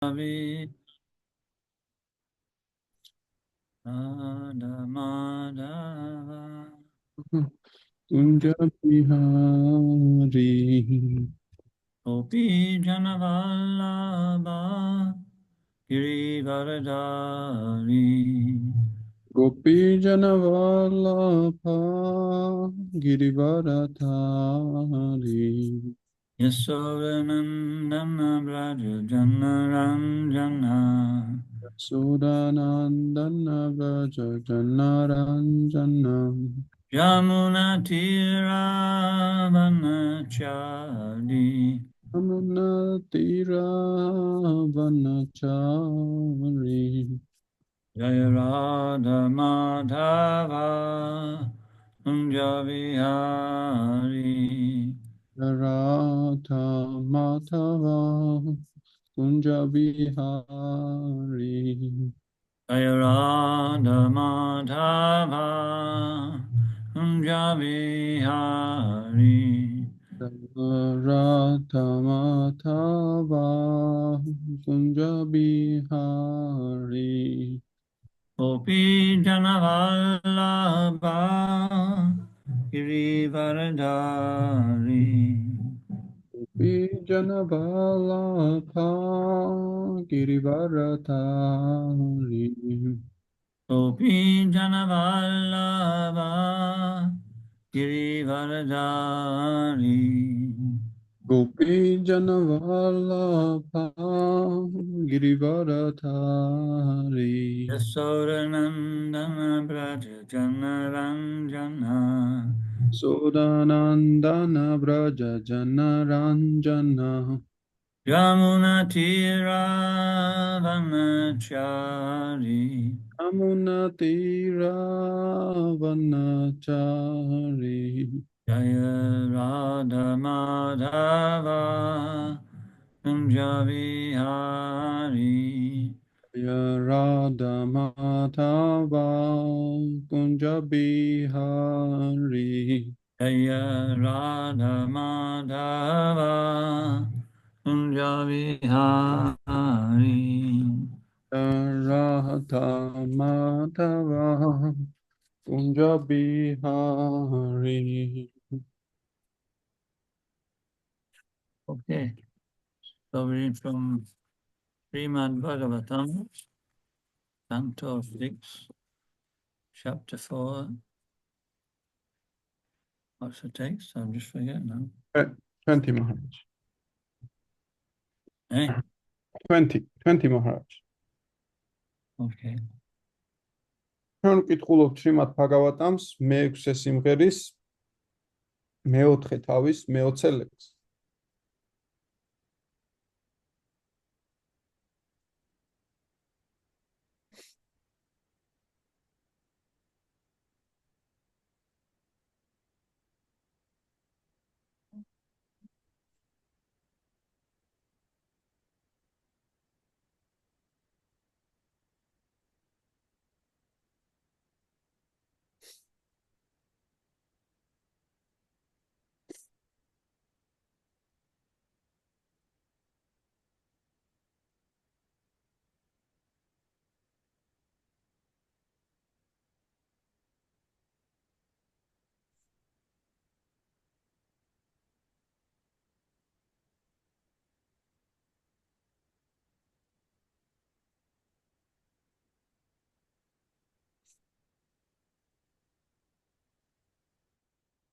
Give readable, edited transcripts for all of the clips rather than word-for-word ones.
Madhava Madhava Kunja Bihari Gopi Janavallabha Girivaradari Gopi Janavalabha Girivaradhari Yasodanandana Braja Janaranjana Sudanandana Vraja Janaranjana Yamuna Tiravanachari Amunatira Vanachari Jaya Radha Madhava Kunja Vihari Radha Madhava Kunja Bihari Jaya Radha Madhava Kunja Vihari Radha Madhava Kunja Bihari Gopi Janavallabha Girivaradari Vijanavalabha Girivaradhari Gopi Janavallabha Girivaradari Gopi Janavalabha Girivaradhari Yasodanandana Braja Janaranjana Sodanandana Braja Janaranjana Yamuna Tiravanachari Amunatira Vanachari Jaya Radha Madhava Kunja Vihari Jaya Radha Madhava Kunja Bihari Jaya Radha Madhava Kunja Vihari Radha Madhava Kunja Bihari. Okay, so we read from Srimad Bhagavatam, Canto 6, Chapter 4. What's the text? I'm just forgetting now. 20 Maharaj. Eh? 20 Maharaj. Okay. ჩვენ ვკითხულობთ შრიმად ბჰაგავატამს მე-6 სიმღერის მე-4 თავის მე-20 ლექსს.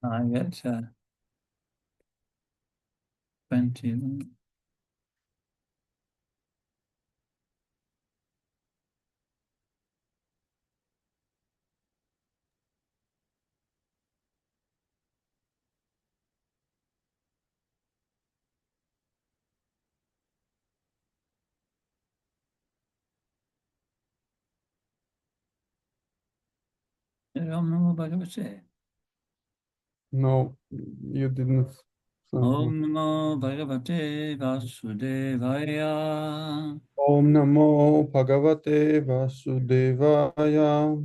I get 20. Om Namo Bhagavate. No, you didn't. Om Namo Bhagavate Vasudevaya. Om Namo Bhagavate Vasudevaya.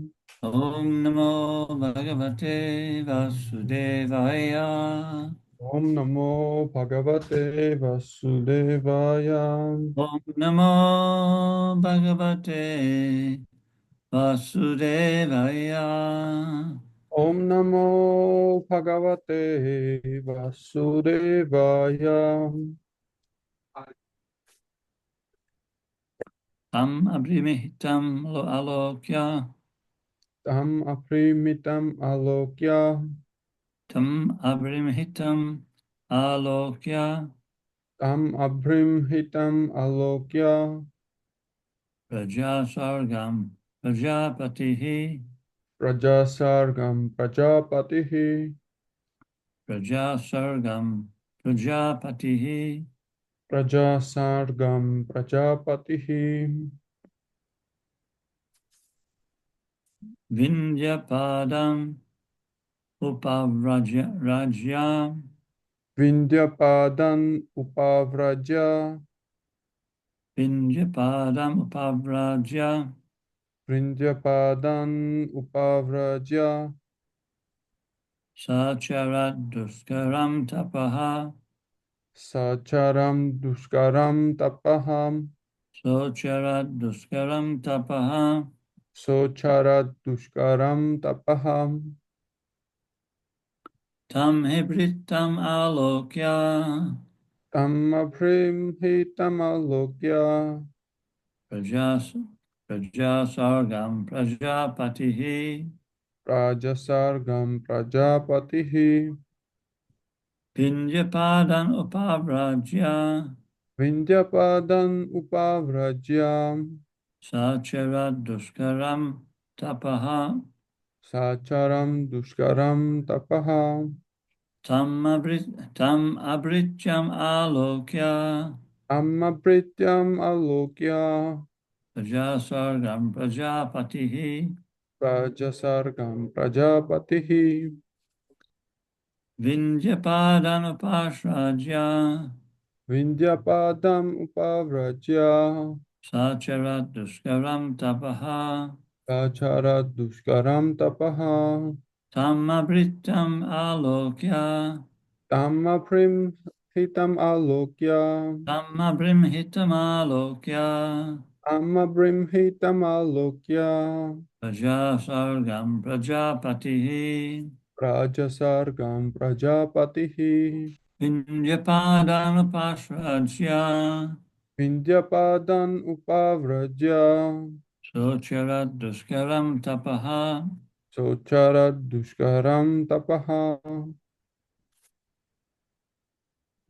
Om Namo Bhagavate Vasudevaya. Om Namo Bhagavate Vasudevaya. Om Namo Bhagavate Vasudevaya. Om Namo Bhagavate Vasudevaya. Tam abhimitam lo alokya. Tam aprimitam alokya. Tam abhimitam alokya. Tam abrimhitam alokya. Praja sargam Prajapatihi. Prajasargam Prajapatihi. Praja sargam Prajapatihi. Prajasargam Prajapatihi. Vindyapadam Upavrajyam. Vindyapadan Upavraja. Vindyapadam Upavrajya. Vindyapadan Upavraja. Sacharat Duskaram Tapaha. Sacharam Duskaram Tapaham. Socharat Duskaram Tapaha. Socharat Duskaram Tapaham. Tam Hibritam Alokya. Tamabhrimhitam alokya. Prajasargam Prajapatihi. Rajasargam Prajapatihi. Vindyapadan Upavrajya. Vindyapadan Upavraja. Sacharat Duskaram Tapaha. Sacharam Duskaram Tapaha. Tam Abhrityam Alokya. Ammaprityam alokya. Prajasargam Prajapatihi. Rajasargam Prajapatihi. Vindyapadan Upashrajya. Vindyapadam Upavraja. Sacharat Duskaram Tapaha. Sacharat Duskaram Tapaha. Tamabhritam Alokya. Tamaprim hitam alokya. Tamabhrimhitam Alokya. Amabrim hitam alokya. Prajasargam Prajapatihi. Rajasargam Prajapatihi. Vindyapadan Upashrajya. Vindyapadan Upavraja. Socharat Duskaram Tapaha. Socharat Duskaram Tapaha.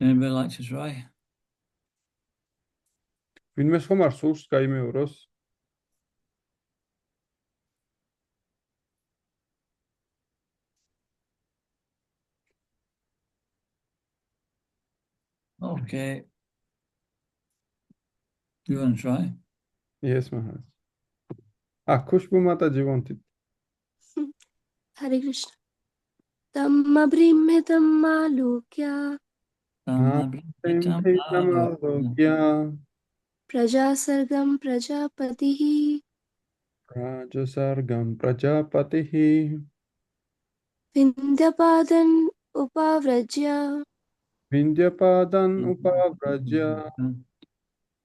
Anybody like to try? Ვინმე ხომ არ სურს გაიმეოროს? Okay. You want to try? Yes, Maharaj. Khushbu Mata Jivanti. Hare Krishna. Tammabhrimhitam alokya. Tamabhrimhitam Hitam Alokya. alokya. Prajasargam prajapatihi. Rajasargam Prajapatihi. Vindyapadan upavrajya. Vindyapadan Upavraja.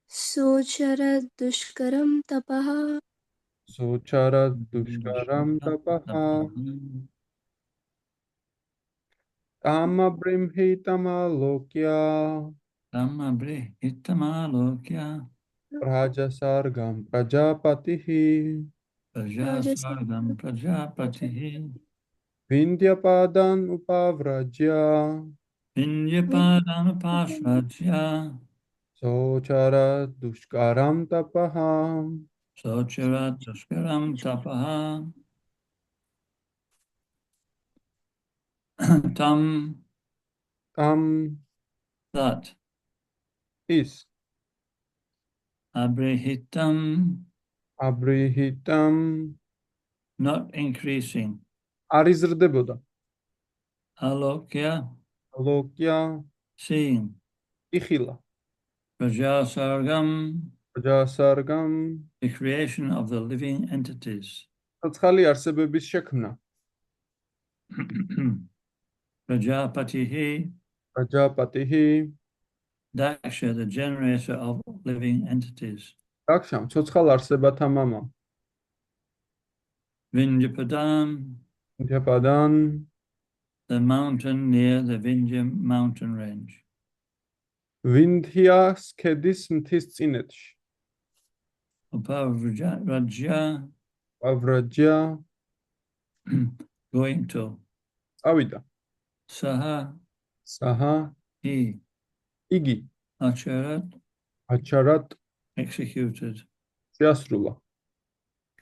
Socharat dushkaram tapaha. Socharat Duskaram Tapaha. Tamabrim hitam alokya. Tamabhrimhitam Alokya. Rajasargam Prajapatihi. Prajasargam Prajapatihi. Vindyapadan Upavraja. Vindyapadan Upashrajya. Socharat Duskaram Tapaha. Socharat Duskaram Tapaha. Tam Tam That is Abrihitam, abrihitam not increasing. არ იზრდებოდა. Alokya, Alokya seeing. იხილა. Prajasargam, Rajasargam the creation of the living entities. ცოცხალი არსებების შექმნა. Prajapatihi, პრაჯაპატიჰი. Daksha, the generator of living entities. დაქშამ ცოცხალ არსებათა მამა. Vindhyapadam, ინდიაპადან the mountain near the Vindhya mountain range. ვინდიას ქედის მთის წინეთში. Upavrajya, ავრაჯა going to. წავიდა. Saha, საჰა he, იგი acharat, აჩარატ executed. შეასრულა.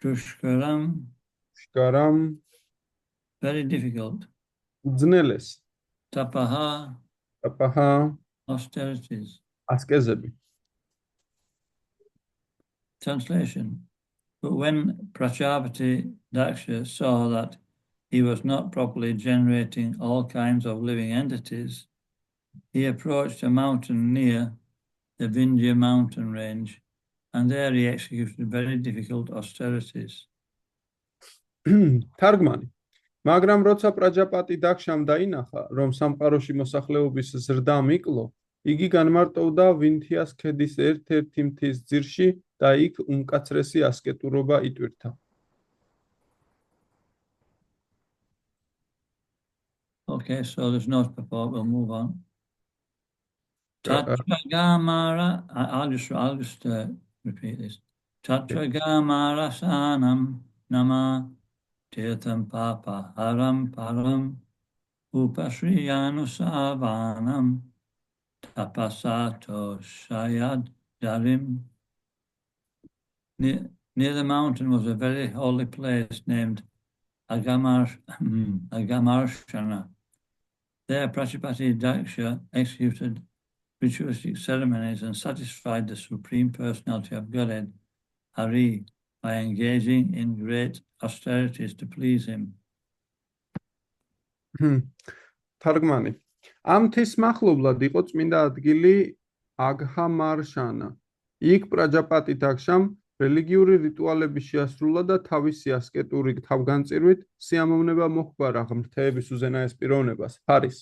Dushkaram, შკარამ very difficult. უძნელეს. Tapaha, ტაპაჰა austerities. ასკეზები. Translation. But when Prajapati Daksha saw that he was not properly generating all kinds of living entities, he approached a mountain near the Vindhya mountain range, and there he executed very difficult austerities. თარგმანი. მაგრამ როცა პრაჯაპატი დაქშამ დაინახა, რომ სამყაროში მოსახლეობის ზრდა მიკლო, იგი განმარტოვდა ვინთიას ქედის ერთ-ერთი მთის ძირში და იქ უმკაცრესი ასკეტურობა იტვირთა. Okay, so there's no purport. We'll move on. Tatragamara, I'll just repeat this. Tatragamara sanam nama tirtham papa haram param upasriyanusavanam tapasato shayad darim. Near the mountain was a very holy place named Agamarshana. There Prajapati Daksha executed ritualistic ceremonies and satisfied the Supreme Personality of Godhead, Hari, by engaging in great austerities to please him. თარგმანი. ამ მთის მახლობლად იყო წმინდა ადგილი აგჰამარშანა. იქ პრაჯაპატი დაქშამ რელიგიური რიტუალები შეასრულა და თავისი ასკეტური თავგანწირვით სიამოვნება მოჰგვარა ღმრთების უზენაეს პიროვნებას, ჰარის.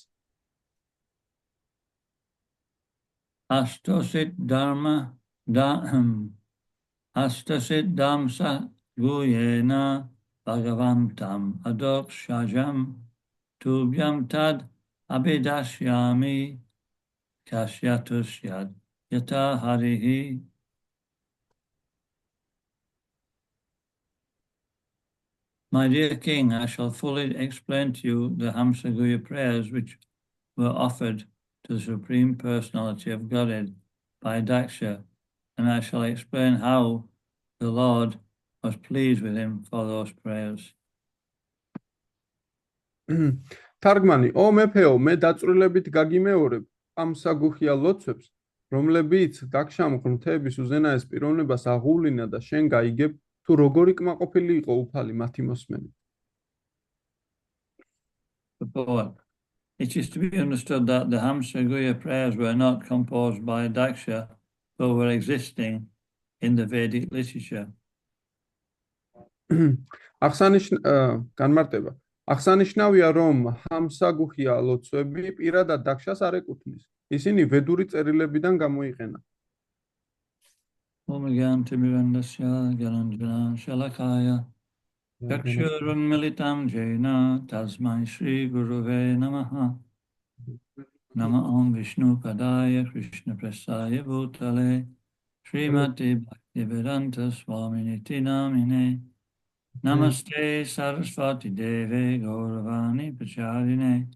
Astosit Damsa Guyena Bhagavantam Adokshajam Tubhyam Tad Abhidashyami Kashyatushyad Yata Harihi. My dear King, I shall fully explain to you the Hamsaguya prayers which were offered to the Supreme Personality of Godhead by Daksha, and I shall explain how the Lord was pleased with him for those prayers. თარგმანი. ო მეფეო, მე დაწვრილებით გაგიმეორებ ამ საგუხია ლოცვებს, რომლებიც დაქშამ ღმრთების უზენაეს პიროვნებას აღუვლინა და შენ გაიგებ თუ როგორი კმაყოფილი იყო უფალი მათი მოსმენით. It is to be understood that the Hamsaguya prayers were not composed by Daksha, but were existing in the Vedic literature. განმარტება. აღსანიშნავია, რომ ჰამსაგუხია ლოცვები პირადად დაქშას არ ეკუთვნის. ისინი ვედური წერილებიდან გამოიყენა. Omagyantimirandasya Gyananjana Shalakaya Chakshuram Militam Jaina Tasmai Shri Guruve Namaha Nama Om Vishnu Padaya Krishna Prasaya Bhutale Srimati Bhaktivedanta Swaminiti Namine Namaste Saraswati Deve Gauravani Pacharine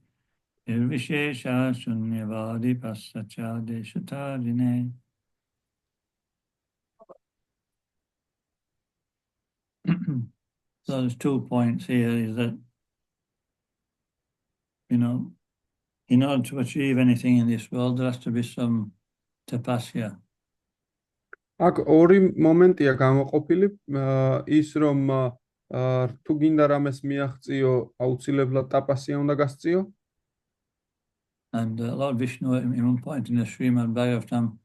Nirvishesha Shunyavadi Pasachade Shatarine. So there's 2 points here, is that, in order to achieve anything in this world, there has to be some tapasya. აქ ორი მომენტია გამოყოფილი, ის რომ თუ გინდა რამეს მიაღწიო, აუცილებლად ტაპასია უნდა გასწიო. And Lord Vishnu, in one point in the Srimad Bhagavatam,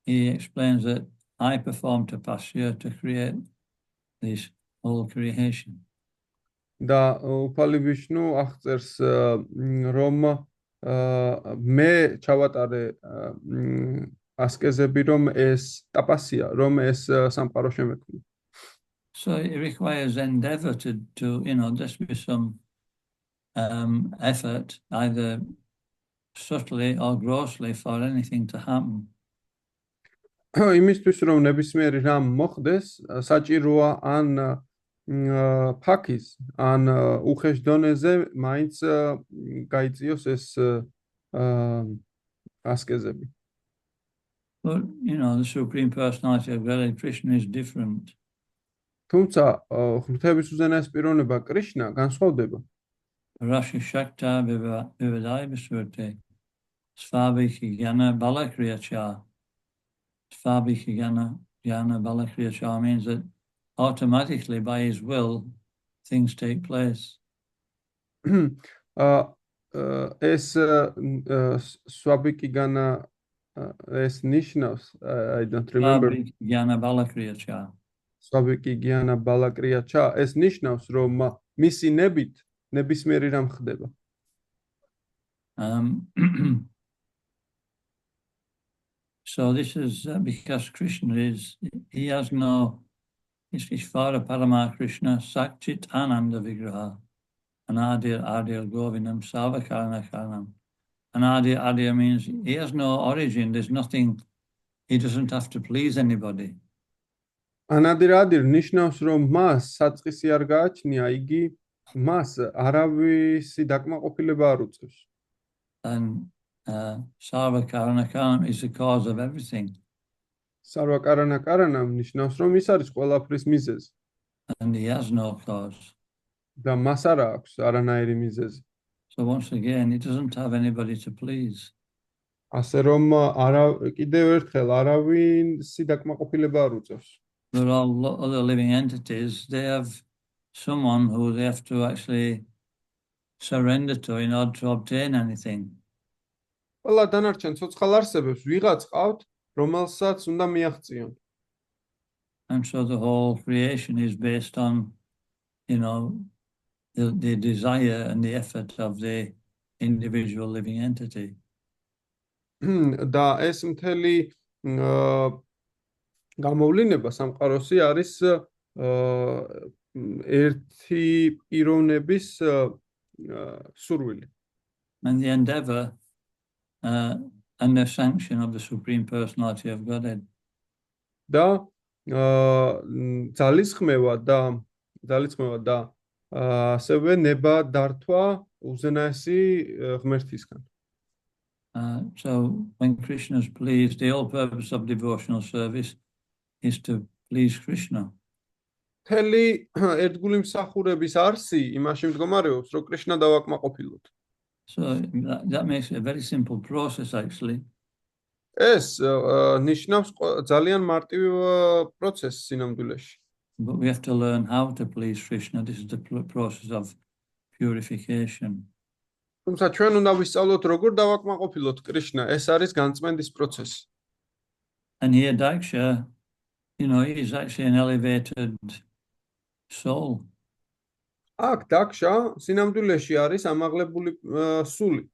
he explains that I perform tapasya to create this whole creation. და უფალი ვიშნუ აღწერს, რომ მე ჩავატარე ასკეზები, რომ ეს ტაპასია, რომ ეს სამყარო შემექმნა. So it requires endeavor to there's be some effort, either subtly or grossly, for anything to happen. იმისთვის რომ ნებისმიერი რამ მოხდეს, საჭიროა ან ფაქის, ან უხეშ დონეზე მაინც გაიწიოს ეს ასკეზები. But the Supreme Personality of Godhead, Krishna, is different. თუმცა ღვთაების უზენაეს პიროვნება კრიშნა განსხვავდება. Rashi Shakta Vivadaya Visvrte Svabhiki Jnana Balakriyacha. Svabhiki Jnana Balakriyacha means that automatically by his will things take place. ეს სვაბიკი განა ეს ნიშნავს, I don't remember. Svabhiki Jnana Balakriyacha. სვაბიკი გიანა ბალაკრიაჩა, ეს ნიშნავს, რომ მისი ნებით ნებისმიერი რამ ხდება. So this is because Krishna he has no, Ishvara Parama Krishna Sakchit Ananda Vigraha Anadir Adir Govinam Savakarana Karanam. Anadir Adir means he has no origin, there's nothing, he doesn't have to please anybody. ანადირადირ ნიშნავს, რომ მას საწყისი არ გააჩნია, იგი მას არავისი დაკმაყოფილება არ უწევს. And Sarvakarana Karanam is the cause of everything. სარვაკარანა კარანამ ნიშნავს, რომ ის არის ყველაფრის მიზეზი. And he has no cause. და მას არ აქვს არანაირი მიზეზი. So once again, he doesn't have anybody to please. ასე რომ კიდევ ერთხელ არავისი დაკმაყოფილება არ უწევს. There are all other living entities, they have someone who they have to actually surrender to in order to obtain anything. ყველა დანარჩენ ცოცხალ არსებებს ვიღაც ყავთ, რომელსაც უნდა მიაღწიონ. And so the whole creation is based on, the desire and the effort of the individual living entity. და ეს მთელი გამოვლინება სამყაროსი არის ერთი პიროვნების სურვილი. And the endeavor and the sanction of the Supreme Personality of Godhead. და ძალისხმევა და ასევე ნება დართვა უზენაესი ღმერთისგან. So when Krishna is pleased, the whole purpose of devotional service is to please Krishna. მთელი ერთგული მსახურების არსი იმაში მდგომარეობს, რომ კრიშნა დავაკმაყოფილოთ. So that makes it a very simple process actually. ეს ნიშნავს ძალიან მარტივ პროცესს სინამდვილეში. But we have to learn how to please Krishna. This is the process of purification. თუმცა ჩვენ უნდა ვისწავლოთ, როგორ დავაკმაყოფილოთ კრიშნა. ეს არის განწმენდის პროცესი. And here Daksha, he's actually an elevated soul. აქ დაქშა სინამდვილეში არის ამაღლებული სული.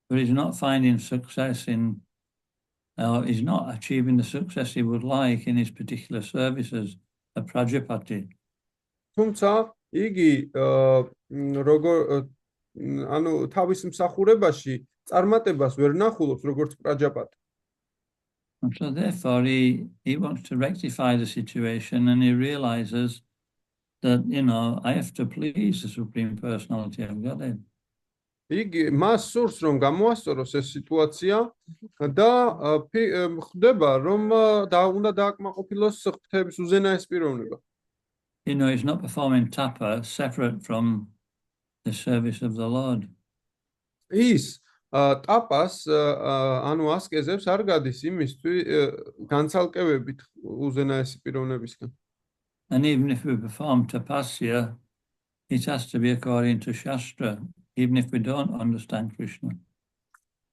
But he's not finding success he's not achieving the success he would like in his particular service as a Prajapati. თუმცა იგი თავის მსახურებაში წარმატებას ვერ ნახულობს როგორც პრაჯაპატი. And so therefore he wants to rectify the situation, and he realizes that, I have to please the Supreme Personality of Godhead. იგი მას სურს რომ გამოასწოროს ეს სიტუაცია და ხვდება რომ უნდა დააკმაყოფილოს ღვთაების უზენაეს პიროვნება. He's not performing tapa separate from the service of the Lord. ის ტაპას ანუ ასკეზებს არ გადის იმისთვის განცალკევებით უზენაესი პიროვნებისგან. And even if we perform tapasya, it has to be according to Shastra, even if we don't understand Krishna.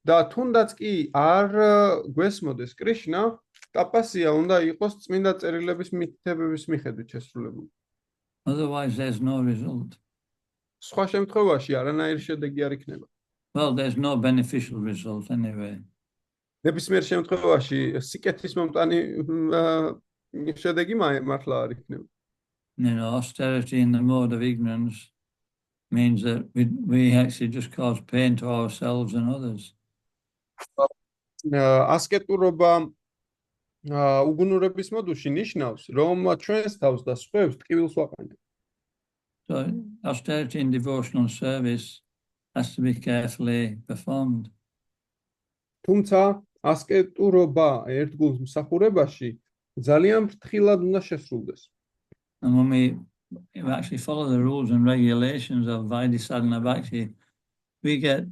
და თუნდაც კი არ გვესმოდეს კრიშნა, ტაპასია უნდა იყოს წმინდა წერილების მითითებების მიხედვით შესრულებული. Otherwise there's no result. სხვა შემთხვევაში არანაირი შედეგი არ იქნება. Well, there's no beneficial result anyway. ნებისმიერ შემთხვევაში სიკეთის მომტანი შედეგი მართლა არ იქნება. Austerity in the mode of ignorance means that we actually just cause pain to ourselves and others. ასკეტურობა უგუნურების მოდულში ნიშნავს, რომ ჩვენს თავს და სხვებს ტკივილს ვაყენებთ. So austerity in devotional service has to be carefully performed. თუმცა ასკეტურობა ერთგულს მსახურებაში ძალიან ფრთხილად უნდა შესრულდეს. And when we actually follow the rules and regulations of Vaidhi Sadhana Bhakti, we get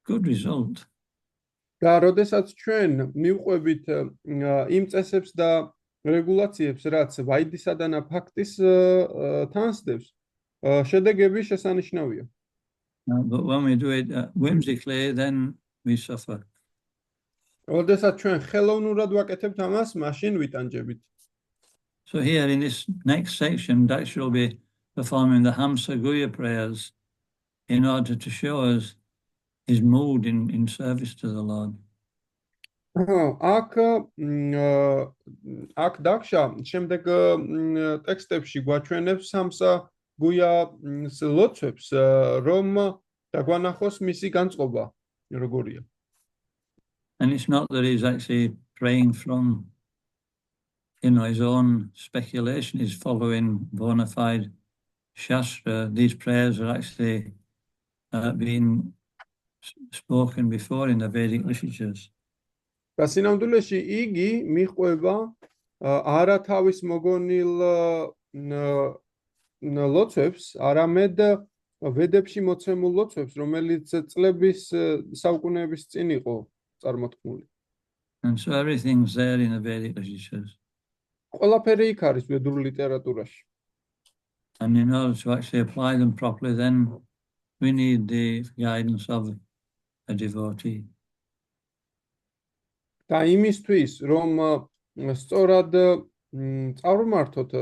good result. და როდესაც ჩვენ მივყვებით იმ წესებს და რეგულაციებს, რაც ვაიდი სადანა ფაქტის თანსდებს, შედეგები შესანიშნავია. But when we do it whimsically, then we suffer. როდესაც ჩვენ ხელოვნურად ვაკეთებთ ამას, მაშინ ვიტანჯებით. So here in this next section, Daksha will be performing the Hamsa Guhya prayers in order to show us his mood in service to the Lord. აქ დაქშა შემდეგ ტექსტებში გვაჩვენებს სამსა გუიას ლოცვებს, რომ დაგვანახოს მისი განწყობა როგორია. And it's not that he's actually praying from his own speculation. He's following bona fide Shastra. These prayers are actually being spoken before in the Vedic literatures. და სინამდვილეში იგი მიყვება არა თავის მოგონილ ლოცვებს, არამედ ვედებში მოცემულ ლოცვებს, რომელიც წლების საუკუნეების წინ იყო წარმოთქმული. And so everything's there in the Vedic literatures. ყველაფერი იქ არის ვედურ ლიტერატურაში. And in order to actually apply them properly, then we need the guidance of a devotee. და იმისთვის, რომ სწორად წარუმართოთ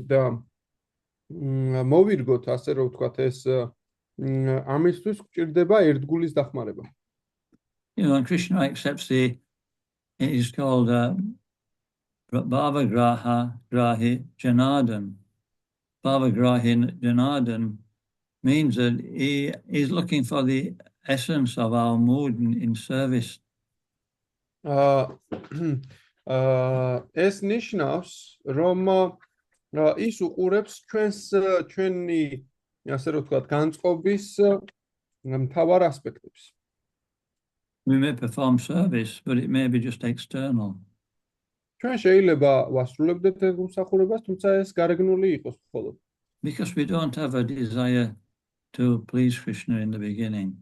და მოვირგოთ, ასე რომ ვთქვათ, ეს ამისთვის გვჭირდება ერთგულის დახმარება. And Krishna accepts it is called Bhavagraha Grahi Janardhan. Bhavagrahi Janardhan means that he is looking for the essence of our mood in service. ეს ნიშნავს, რომ ის უყურებს ჩვენი, ასე რომ ვთქვათ, განწყობის მთავარ ასპექტებს. We may perform service, but it may be just external. ჩვენ შეიძლება ვასრულებდეთ ეს მსახურებას, თუმცა ეს გარეგნული იყოს მხოლოდ. Because we don't have a desire to please Krishna in the beginning.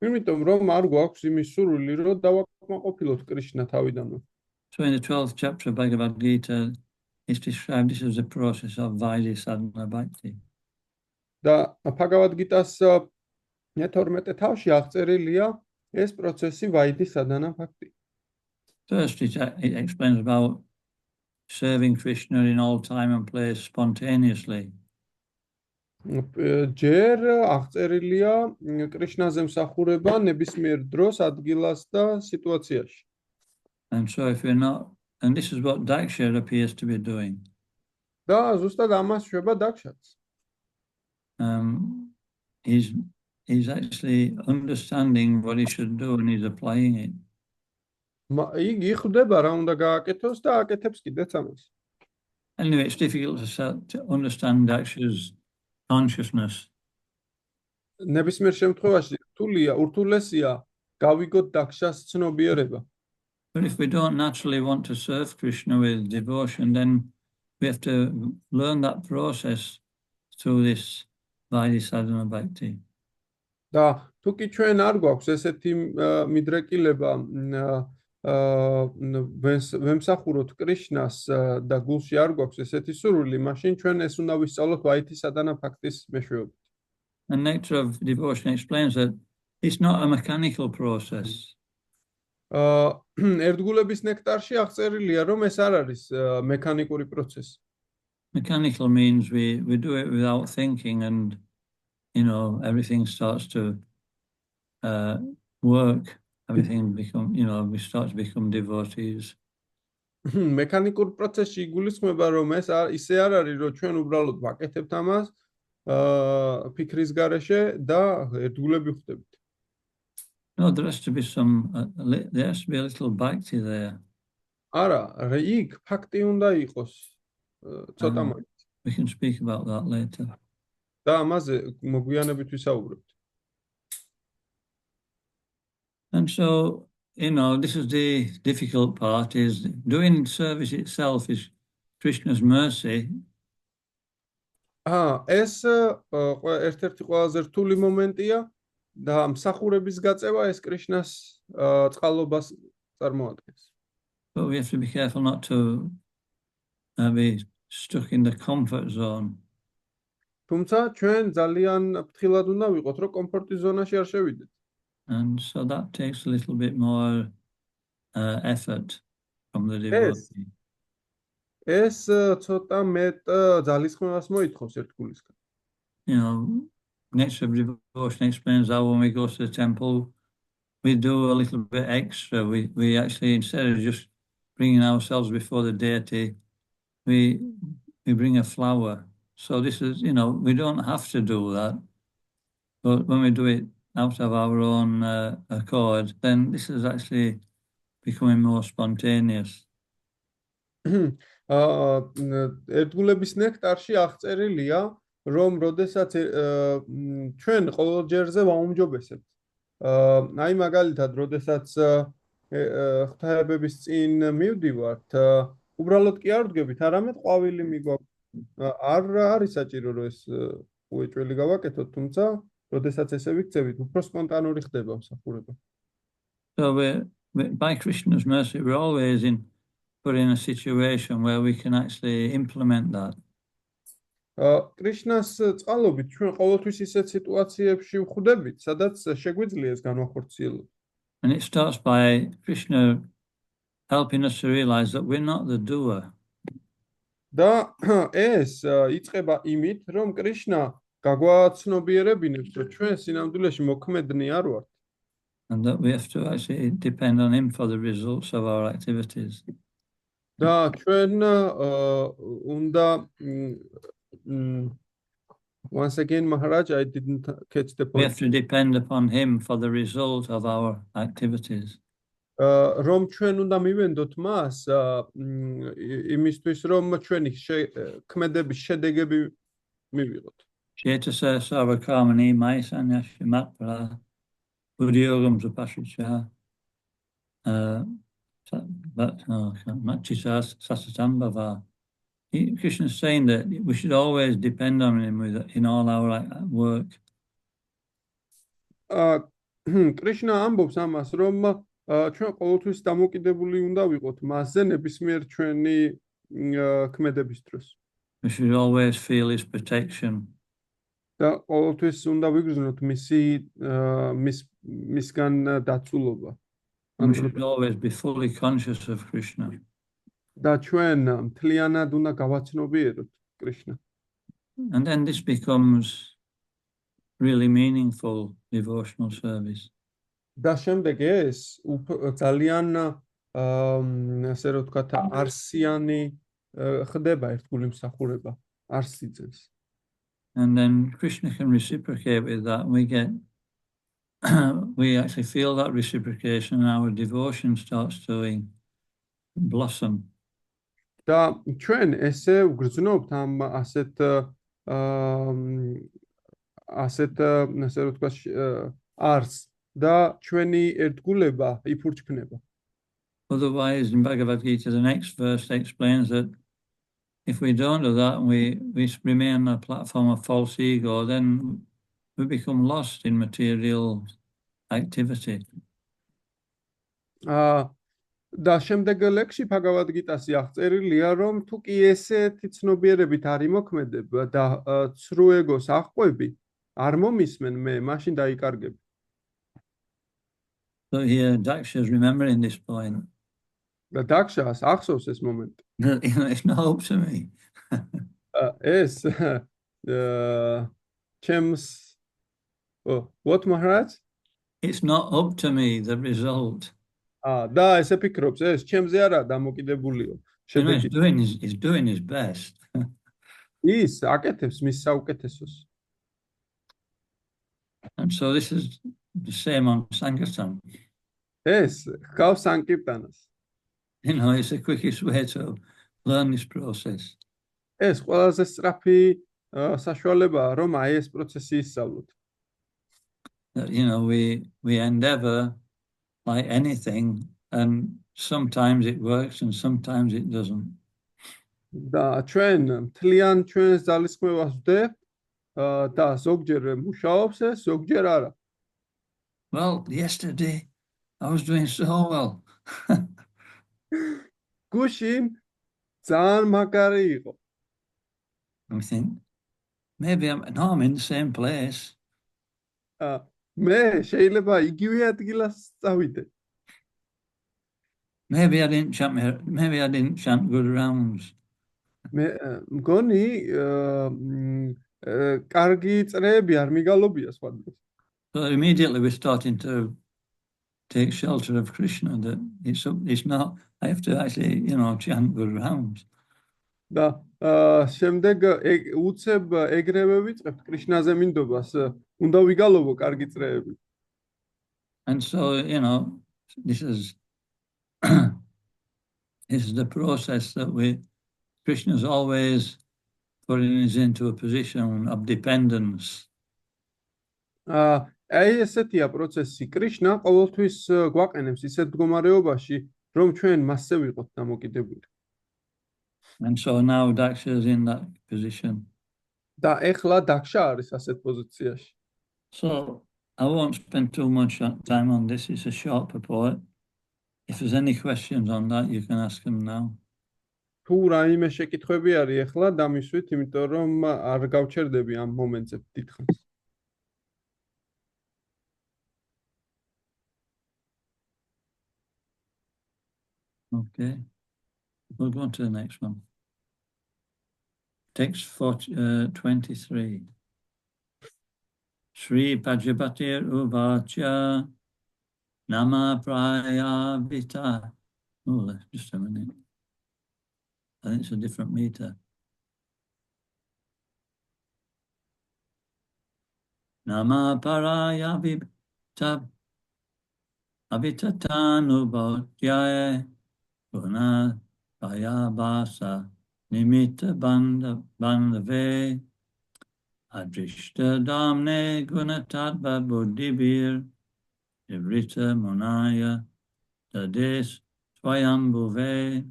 იმიტომ რომ არ გვაქვს იმის სურვილი, რომ დავაკმაყოფილოთ კრიშნა თავიდანვე. So in the 12th chapter of Bhagavad Gita, it's described this as a process of Vaidhi Sadhana Bhakti. და Bhagavad Gita-s 12 თავში აღწერილია ეს პროცესი ვაიდი სადანა ფაქტი. First, it explains about serving Krishna in all time and place spontaneously. ჯერ აღწერილია კრიშნაზე მსახურება ნებისმიერ დროს, ადგილას და სიტუაციაში. And so if we're not, and this is what Daksha appears to be doing. და ზუსტად ამას შვება დაქშაც. He's actually understanding what he should do and he's applying it. იგი ხვდება რა უნდა გააკეთოს და აკეთებს კიდეც ამას. Anyway, it's difficult to understand Daksha's consciousness. ნებისმიერ შემთხვევაში ურთულესია გავიგოთ დაქშას ცნობიერება. But if we don't naturally want to serve Krishna with devotion, then we have to learn that process through this Vaidhi Sadhana Bhakti. და თუ კი ჩვენ არ გვაქვს ესეთი მიდრეკილება ვემსახუროთ კრიშნას და გულში არ გვაქვს ესეთი სურვილი, მაშინ ჩვენ ეს უნდა ვისწავლოთ ვაიდი სადანა ფაქტის მეშვეობით. The nectar of devotion explains that it's not a mechanical process. ერთგულების ნექტარში აღწერილია, რომ ეს არ არის მექანიკური პროცესი. Mechanical means we do it without thinking and everything starts to work, everything become, we start to become devotees. მექანიკურ პროცესში იგულისხმება, რომ ეს ისე არ არის, რომ ჩვენ უბრალოდ ვაკეთებთ ამას ფიქრის გარეშე და ერთგულები ხდებით. No, there has to be there has to be a little bhakti there. არა, იქ ფაქტი უნდა იყოს ცოტა მაინც. We can speak about that later. და ამაზე მოგვიანებით ვისაუბრებთ. And so, this is the difficult part, is doing service itself is Krishna's mercy. ეს ერთ-ერთი ყველაზე რთული მომენტია და მსახურების გაწევა ეს კრიშნას წყალობას წარმოადგენს. But we have to be careful not to be stuck in the comfort zone. თუმცა ჩვენ ძალიან ფრთხილად უნდა ვიყოთ, რომ კომფორტის ზონაში არ შევიდეთ. And so that takes a little bit more effort from the devotee. ეს ცოტა მეტ ძალისხმევას მოითხოვს ერთგულისგან. Nature of devotion explains how when we go to the temple, we do a little bit extra. We actually, instead of just bringing ourselves before the deity, we bring a flower. So this is, we don't have to do that. But when we do it out of our own accord, then this is actually becoming more spontaneous. ერთგულების ნექტარში აღწერილია, რომ როდესაც ჩვენ ყოველ ჯერზე ვაუმჯობესებთ. აი მაგალითად, როდესაც ღვთაებების წინ მივდივართ, უბრალოდ კი არ ვდგებით, არამედ ყვავილი მიგვაქვს. არ არის საჭირო, რომ ეს უეჭველი გავაკეთოთ, თუმცა როდესაც ესე ვიქცევით, უფრო სპონტანური ხდება მსახურება. So by Krishna's mercy, we're always put in a situation where we can actually implement that. კრიშნას წყალობით ჩვენ ყოველთვის ისეთ სიტუაციებში ვხვდებით, სადაც შეგვიძლია ეს განვახორციელოთ. And it starts by Krishna helping us to realize that we're not the doer. და ეს იწყება იმით, რომ კრიშნა გაგვაცნობიერებინებს, რომ ჩვენ სინამდვილეში მოქმედნი არ ვართ. And that we have to actually depend on him for the results of our activities. და ჩვენ უნდა once again, Maharaj, I didn't catch the point. We have to depend upon him for the result of our activities. რომ ჩვენ უნდა მივენდოთ მას იმისთვის, რომ ჩვენი ქმედების შედეგები მივიღოთ. Chetasa Sarvakamani Maisanya Matpara Udyogam Supashicha Machisa Sasatambhava. Krishna is saying that we should always depend on him in all our work. Krishna ამბობს ამას, რომ ჩვენ ყოველთვის დამოკიდებული უნდა ვიყოთ მასზე ნებისმიერ ჩვენი ქმედების დროს. We should always feel his protection. და ყოველთვის უნდა ვიგრძნოთ მისგან დაცულობა. We should always be fully conscious of Krishna. და ჩვენ მთლიანად უნდა გავაცნობიეროთ კრიშნა. And then this becomes really meaningful devotional service. და შემდეგ ეს ძალიან ასე რომ ვთქვათ არსიანი ხდება ერთგული მსახურება, არს იძენს. And then Krishna can reciprocate with that, and we actually feel that reciprocation, and our devotion starts to blossom. და ჩვენ ესე ვგრძნობთ ამ ასეთ ასე რომ ვთქვათ არს და ჩვენი ერთგულება იფურჩქნება. Otherwise, in Bhagavad Gita, the next verse explains that if we don't do that and we remain on a platform of false ego, then we become lost in material activity. და შემდეგ ლექსში Bhagavad Gita-ში აღწერილია, რომ თუ კი ესეთი ცნობიერებით არ იმოქმედებ და ცრუ ეგოს აღყვები, არ მომისმენ მე, მაშინ დაიკარგები. So here Daksha is remembering this point. და დაქშას ახსოვს ეს მომენტი. It's not up to me. ეს ჩემს what Maharaj? it's not up to me, the result. და ესე ფიქრობს, ეს ჩემზე არაა დამოკიდებულიო. You know, შედეგი he's doing his best. ის აკეთებს მის საუკეთესოს. And so this is the same on Sankirtan. ეს ჰგავს სანკირტანას. You know, it's the quickest way to learn this process. ეს ყველაზე სწრაფი საშუალებაა, რომ აი ეს პროცესი ისწავლოთ. That, you know, we endeavor like anything, and sometimes it works and sometimes it doesn't. და ჩვენ მთლიან ჩვენს ძალისხმევას ვდებთ და ზოგჯერ მუშაობს ეს, ზოგჯერ არა. Well, yesterday I was doing so well. გუშინ ძალიან მაგარი იყო. I think maybe I'm in the same place. მე შეიძლება იგივე ადგილას წავიდე. Maybe I didn't chant good rounds. მე მგონი კარგი წრეები არ მიგალობია სხვადასხვა. So immediately we're starting to take shelter of Krishna, that it's not, I have to actually, you know, chant good rounds. და შემდეგ უცებ ეგრევე ვიწყებთ კრიშნაზე მინდობას, უნდა ვიგალობო კარგი წრეები. And so, you know, this is the process that Krishna's always putting us into a position of dependence. აი ესეთია პროცესი. კრიშნა ყოველთვის გვაყენებს ისეთ მდგომარეობაში, რომ ჩვენ მასზე ვიყოთ დამოკიდებული. And so now Daksha is in that position. და ეხლა დაქშა არის ასეთ პოზიციაში. So I won't spend too much time on this. It's a short purport. If there's any questions on that, you can ask them now. თუ რაიმე შეკითხვები არის ეხლა დამისვით, იმიტომ რომ არ გავჩერდები ამ მომენტზე დიდხანს. Okay. We'll go on to the next one. Text 23. Sri Pajapati Uvacha Nama Praya Vita. Oh, just a minute. I think it's a different meter. Nama Paraya Vita Avitatanu Bhautyaye Guna Payabasa Nimitta Bandave Adrishta Damne Gunatadva Buddhibir Ivrita Munaya Tades Swayambhuve.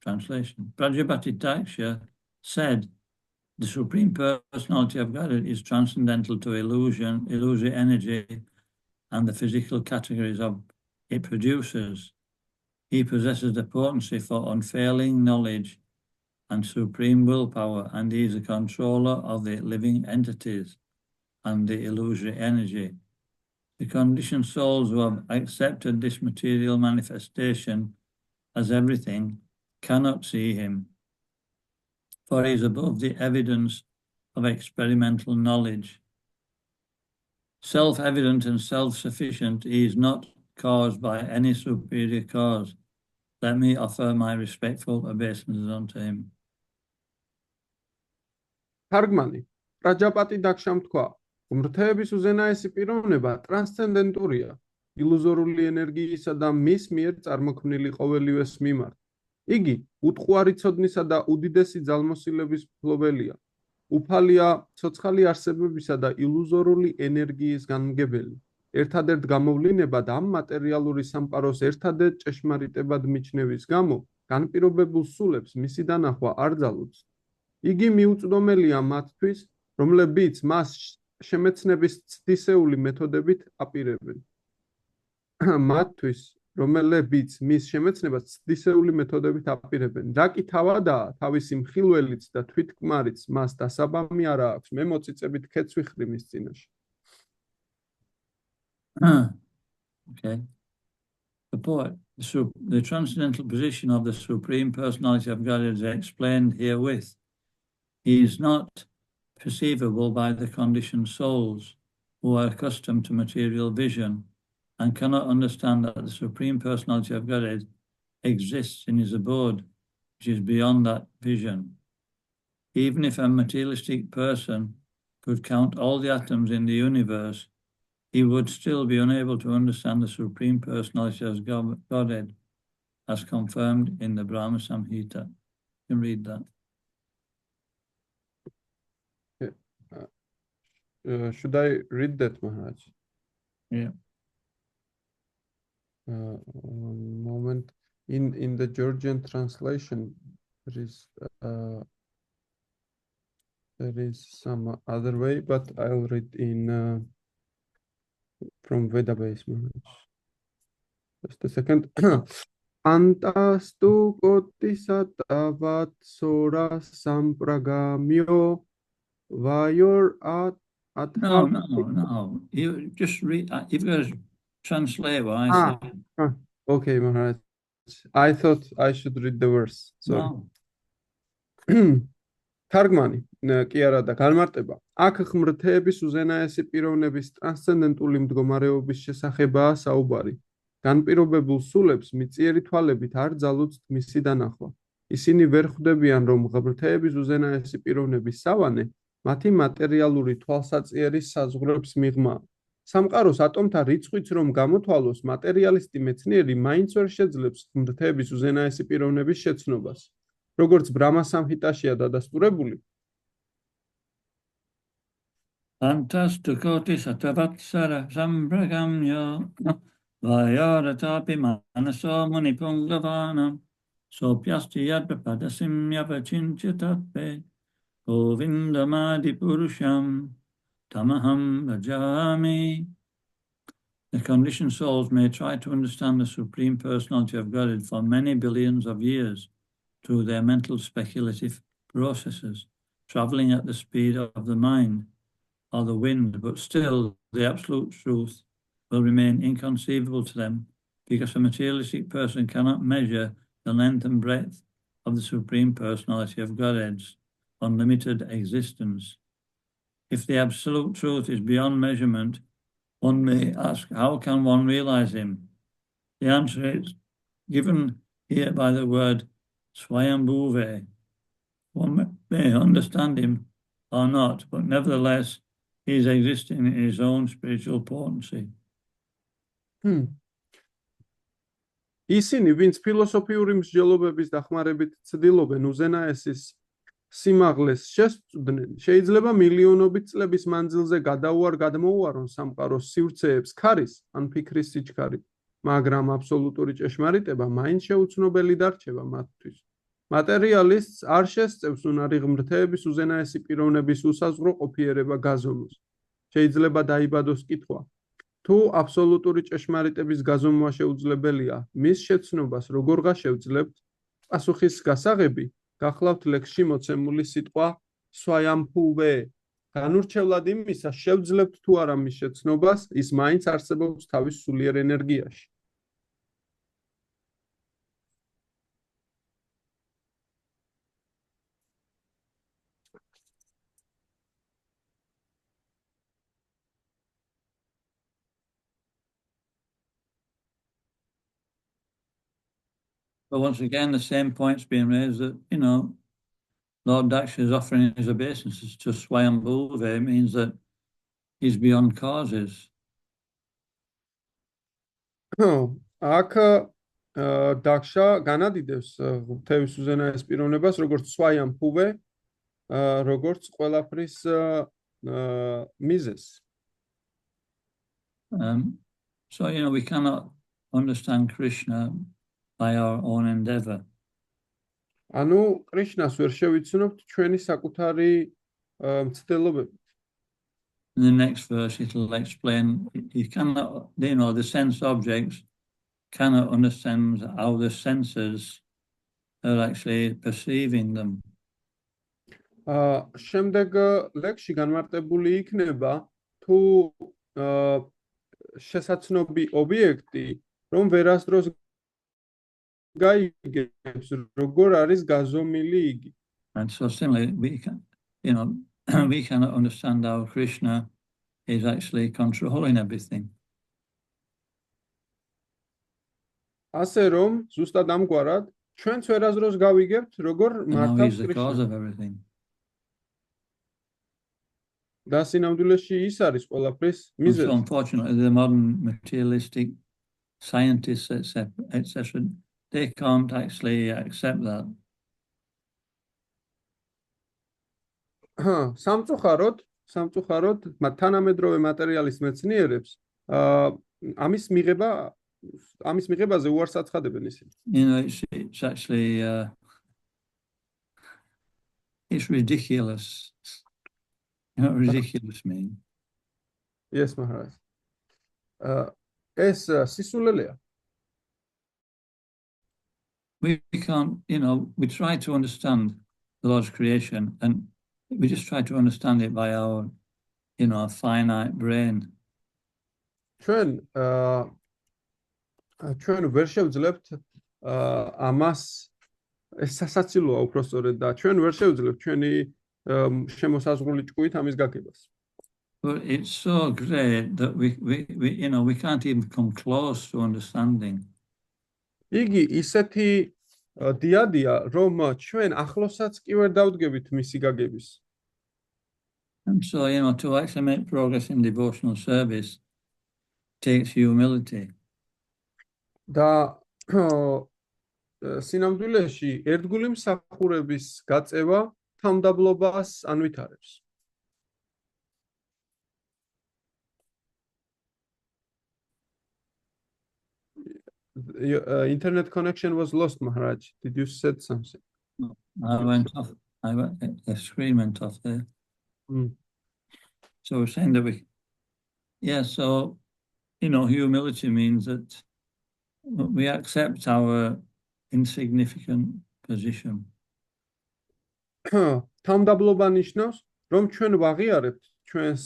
Translation. Prajapati Daksha said, the Supreme Personality of Godhead is transcendental to illusion, illusory energy, and the physical categories of it produces. He possesses the potency for unfailing knowledge and supreme willpower, and he is the controller of the living entities and the illusory energy. The conditioned souls who have accepted this material manifestation as everything cannot see him, for he is above the evidence of experimental knowledge. Self-evident and self-sufficient, he is not caused by any superior cause. Let me offer my respectful obeisances unto him. თარგმანი. პრაჯაპატი დაქშამ თქვა, ღმრთების უზენაესი პიროვნება ტრანსცენდენტურია, ილუზორული ენერგიისა და მის მიერ წარმოქმნილი ყოველივეს მიმართ. იგი უტყუარი ცოდნისა და უდიდესი ძალმოსილების მფლობელია. უფალია ცოცხალი არსებებისა და ილუზორული ენერგიის განმგებელი. ერთადერთ გამოვლინებად ამ მატერიალური სამყაროს ერთადერთ ჭეშმარიტებად მიჩნევის გამო, განპირობებულ სულებს მისი დანახვა არ ძალუძს. იგი მიუწვდომელია მათთვის, რომლებიც მას შემეცნების ცდისეული მეთოდებით აპირებენ. მათთვის, რომელებიც მის შემეცნებას ცდისეული მეთოდებით აპირებენ. რა კი თავადაა, თავისი მხილველიც და თვითკმარიც მას დასაბამი არ აქვს. მე მოწიწებით ქეთს ვიხრი მის წინაშე. Okay. The transcendental position of the Supreme Personality of God is explained herewith. He is not perceivable by the conditioned souls. who are accustomed to material vision and cannot understand that the Supreme Personality of Godhead exists in his abode, which is beyond that vision. Even if a materialistic person could count all the atoms in the universe, he would still be unable to understand the Supreme Personality of Godhead, as confirmed in the Brahma Samhita. You can read that. Should I read that, Maharaj? Yeah. One moment. In the Georgian translation, there is some other way, but I'll read in from Veda base, Maharaj. Just a second. Antastu kotisatavat sora sampragamyo vayor No. You just read. You've got to translate what I said. Okay, Maharaj. I thought I should read the verse. Sorry. No. თარგმანი კი არა და განმარტება აქ ღმრთების უზენაესი პიროვნების ტრანსცენდენტული მდგომარეობის შესახებაა საუბარი. განპირობებულ სულებს მიწიერი თვალებით არ ძალუძთ მისი დანახვა. ისინი ვერ ხვდებიან, რომ ღმრთების უზენაესი პიროვნების სავანე მათი მატერიალური თვალსაწიერის საზღვრებს მიღმა. სამყაროს ატომთა რიცხვიც რომ გამოთვალოს, მატერიალისტი მეცნიერი მაინც ვერ შეძლებს ღმრთების უზენაესი პიროვნების შეცნობას. როგორც ბრაჰმა სამჰიტაშია დადასტურებული. Antastu kotisatavat sampragamyo vayoratapi manaso munipunglavanam sopyasti yadpadasim yapachinchitape govindamadi purusham tamaham bhajami. The conditioned souls may try to understand the Supreme Personality of Godhead for many billions of years through their mental speculative processes, traveling at the speed of the mind or the wind, but still the absolute truth will remain inconceivable to them because a materialistic person cannot measure the length and breadth of the Supreme Personality of Godhead's unlimited existence. If the absolute truth is beyond measurement, one may ask, how can one realize him? The answer is given here by the word Swayambhuve. One may understand him or not, but nevertheless, he is existing in his own spiritual potency. ისინი, ვინც ფილოსოფიური მსჯელობების დახმარებით ცდილობენ უზენაესის სიმაღლეს შესწვდნენ, შეიძლება მილიონობით წლების მანძილზე გადმოუარონ სამყაროს სივრცეებს ქარის ან ფიქრის სიჩქარით, მაგრამ აბსოლუტური ჭეშმარიტება მაინც შეუცნობელი დარჩება მათთვის. მატერიალისტს არ შესწევს უნარი ღმრთების უზენაესი პიროვნების უსაზღვრო ყოფიერება გაზომოს. შეიძლება დაიბადოს კითხვა, თუ აბსოლუტური ჭეშმარიტების გაზომვა შეუძლებელია, მის შეცნობას როგორღა შევძლებთ? პასუხის გასაღები გახლავთ ლექსში მოცემული სიტყვა სვაიამბჰუვე. განურჩევლად იმისა, შევძლებთ თუ არა მის შეცნობას, ის მაინც არსებობს თავის სულიერ ენერგიაში. But once again, the same point's being raised that, Lord Daksha is offering his obeisances to Swayambhuve means that he's beyond causes. აქ დაქშა განადიდებს თევის უზენაეს პიროვნებას, როგორც სვაიამბჰუვე, როგორც ყველაფრის მიზეზს. So, we cannot understand Krishna by our own endeavor. ანუ კრიშნას ვერ შევიცნობთ ჩვენი საკუთარი მცდელობებით. In the next verse, it'll explain you cannot, the sense objects cannot understand how the senses are actually perceiving them. შემდეგ ლექსში განმარტებული იქნება თუ შესაცნობი ობიექტი რომ ვერასდროს გაიგებს როგორ არის გაზომილი იგი. And so similarly, we cannot understand how Krishna is actually controlling everything. ასე რომ ზუსტად ამგვარად ჩვენც ვერაზროს გავიგებთ როგორ And now მართავს he's the cause კრიშნა. of everything. და სინამდვილეში ის არის ყველაფრის And so მიზეზი. unfortunately, the modern materialistic scientists, etc., they can't actually accept that. სამწუხაროდ თანამედროვე მატერიალის მეცნიერებს ამის მიღებაზე უარს აცხადებენ ისინი. You know, it's actually it's ridiculous. You know what ridiculous mean? Yes, Maharaj. ეს სისულელეა. We can't, you know, we try to understand the Lord's creation and we just try to understand it by our, you know, finite brain. ჩვენ ვერ შევძლებთ ამას ეს სასაცილოა უпростоრედ და ჩვენ ვერ შევძლებთ ჩვენი შემოსაზღვრული ჭკუით ამის გაგებას. But it's so great that we you know, we can't even come close to understanding. იგი ისეთი დიადია, რომ ჩვენ ახლოსაც კი ვერ დავდგებით მისი გაგების. And so, you know, to actually make progress in devotional service takes humility. და სინამდვილეში ერთგული მსახურების გაწევა თამდაბლობას ანვითარებს. Internet connection was lost, Maharaj. Did you said something? I went off. The screen went off there. So we're saying that so, you know, humility means that we accept our insignificant position. თამდაბლობა ნიშნავს, რომ ჩვენ ვაღიარებთ ჩვენს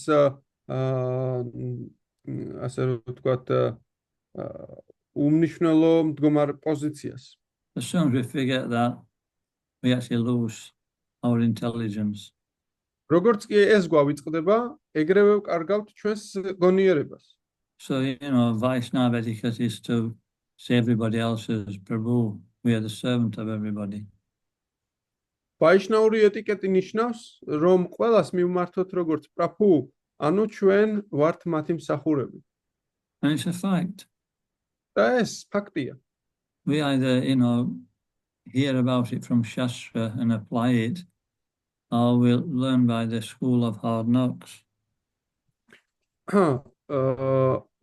ასე ვთქვათ უმნიშვნელო მდგომარ პოზიციას. As soon as we forget that, we actually lose our intelligence. როგორც კი ეს გვავიწყდება, ეგრევე ვკარგავთ ჩვენს გონიერებას. So, you know, Vaishnava etiquette is to say everybody else is Prabhu. We are the servant of everybody. ვაიშნაური ეტიკეტი ნიშნავს, რომ ყველას მივმართოთ როგორც პრაბჰუ, ანუ ჩვენ ვართ მათი მსახურები. And it's a fact. და ეს ფაქტია. We either, you know, hear about it from Shastra and apply it, or we'll learn by the school of hard knocks.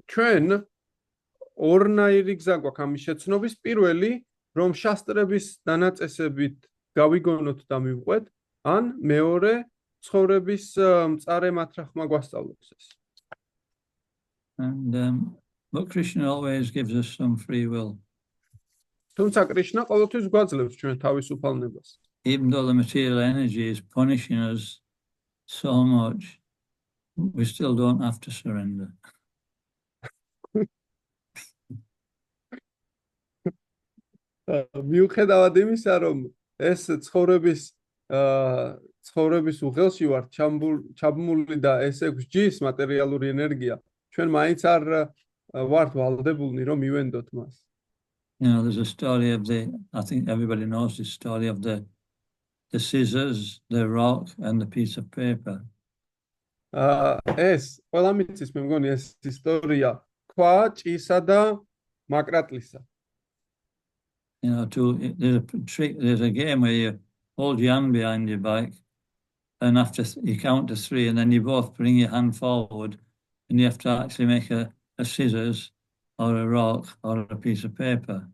ჩვენ ორნაირი გზა გვაქვს ამის შეცნობის. პირველი, რომ შასტრების დანაწესებით გავიგონოთ და მივყვეთ, ან მეორე, ცხოვრების მწარე მათრახმა გვასწავლოს ეს. And but Krishna always gives us some free will. თუმცა კრიშნა ყოველთვის გვაძლევს ჩვენ თავისუფალებას. Even though the material energy is punishing us so much, we still don't have to surrender. მიუხედავად იმისა, რომ ეს ცხოვრების უღელში ვართ ჩაბმული და ესე გვსჯის მატერიალური ენერგია, ჩვენ მაინც არ ვართ ვალდებულნი, რომ მივენდოთ მას. You know, there's a story of I think everybody knows this story of the scissors, the rock, and the piece of paper. ეს ყველა მიცის, მე მგონი ეს ისტორია ქვა, ჭისა და მაკრატლისა. You know, there's a game where you hold your hand behind your back, and after you count to 3, and then you both bring your hand forward, and you have to actually make a scissors or a rock or a piece of paper.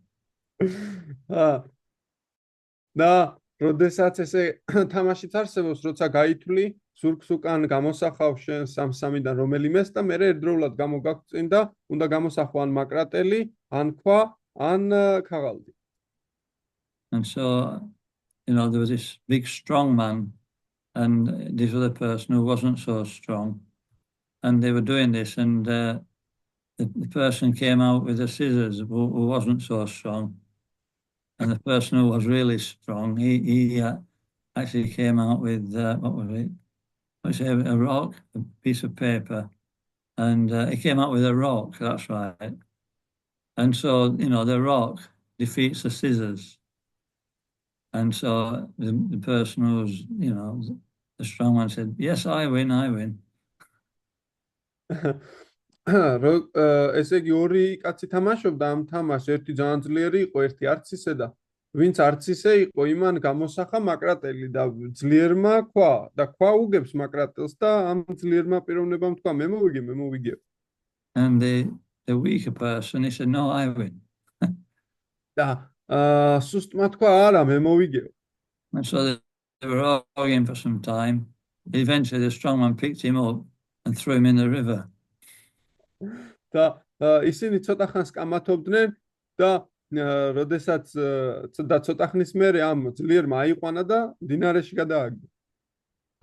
და როდესაც ესე თამაშიც არსებობს, როცა გაითვლი, ზურგს უკან გამოსახავ შენ სამ-სამიდან რომელიმეს და მე ერთდროულად გამოგაგწინ და უნდა გამოსახო ან მაკრატელი, ან ქვა, ან ქაღალდი. And so, you know, there was this big strong man and this other person who wasn't so strong, and they were doing this, and the person came out with the scissors who wasn't so strong, and the person who was really strong, he actually came out with what was it? A rock, a piece of paper, And he came out with a rock, that's right. And so, the rock defeats the scissors. And so the person who's, the strong one said, yes, I win. ესე იგი ორი კაცი თამაშობდა ამ თამაშს, ერთი ძალიან ძლიერი იყო, ერთი არც ისე და ვინც არც ისე იყო, იმან გამოსახა მაკრატელი და ძლიერმა ქვა და ქვა უგებს მაკრატელს და ამ ძლიერმა პიროვნებამ თქვა მე მოვიგე. And the weaker person, he said, no, I win. და სუსტმა თქვა არა მე მოვიგე. And so they were arguing for some time. Eventually the strong man picked him up and threw him in the river. და ისინი ცოტა ხანს კამათობდნენ და როდესაც ცოტა ხნის მერე ამ ძლიერმა აიყვანა და დინარეში გადააგდო.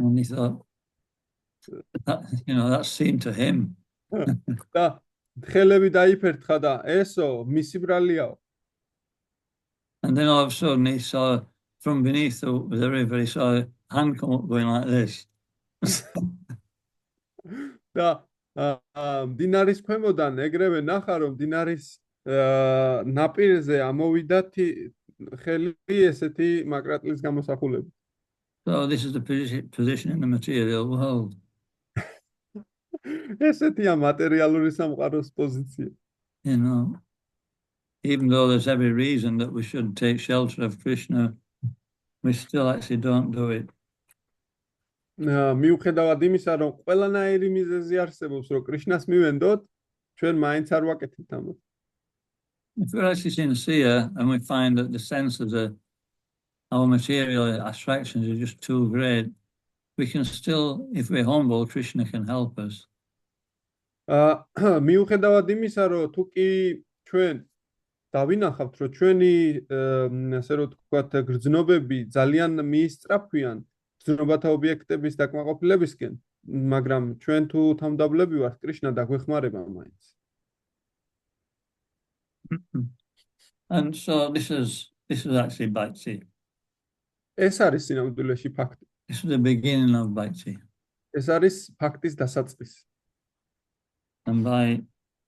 And he thought, that seemed to him. და ხელები დაიფერთხა და ესო მისი ბრალიაო. And then all of a sudden he saw from beneath the river, he saw a hand come up going like this. და დინარის ქვემოდან ეგრევე ნახა რომ დინარის ნაპირზე ამოვიდა ხელი ესეთი მაკრატლის გამოსახულებით. So this is the position in the material world. ესეთია მატერიალური სამყაროს პოზიცია. Even though there's every reason that we should take shelter of Krishna, we still actually don't do it. მიუხედავად იმისა, რომ ყველანაირი მიზეზი არსებობს, რომ კრიშნას მივენდოთ, ჩვენ მაინც არ ვაკეთებთ ამას. If we're actually sincere and we find that the senses of our material attractions are just too great, we can still, if we're humble, Krishna can help us. მიუხედავად იმისა, რომ თუ კი ჩვენ დავინახავთ, რომ ჩვენი ასე რომ თქვათ გრძნობები ძალიან მიისწრაფვიან გრძნობათა ობიექტების დაკმაყოფილებისკენ, მაგრამ ჩვენ თუ თავმდაბლები ვართ, კრიშნა დაგვეხმარება მაინც. And so this is actually bhakti. ეს არის სინამდვილეში ფაქტი. This is the beginning of bhakti. ეს არის ფაქტის დასაწყისი. And by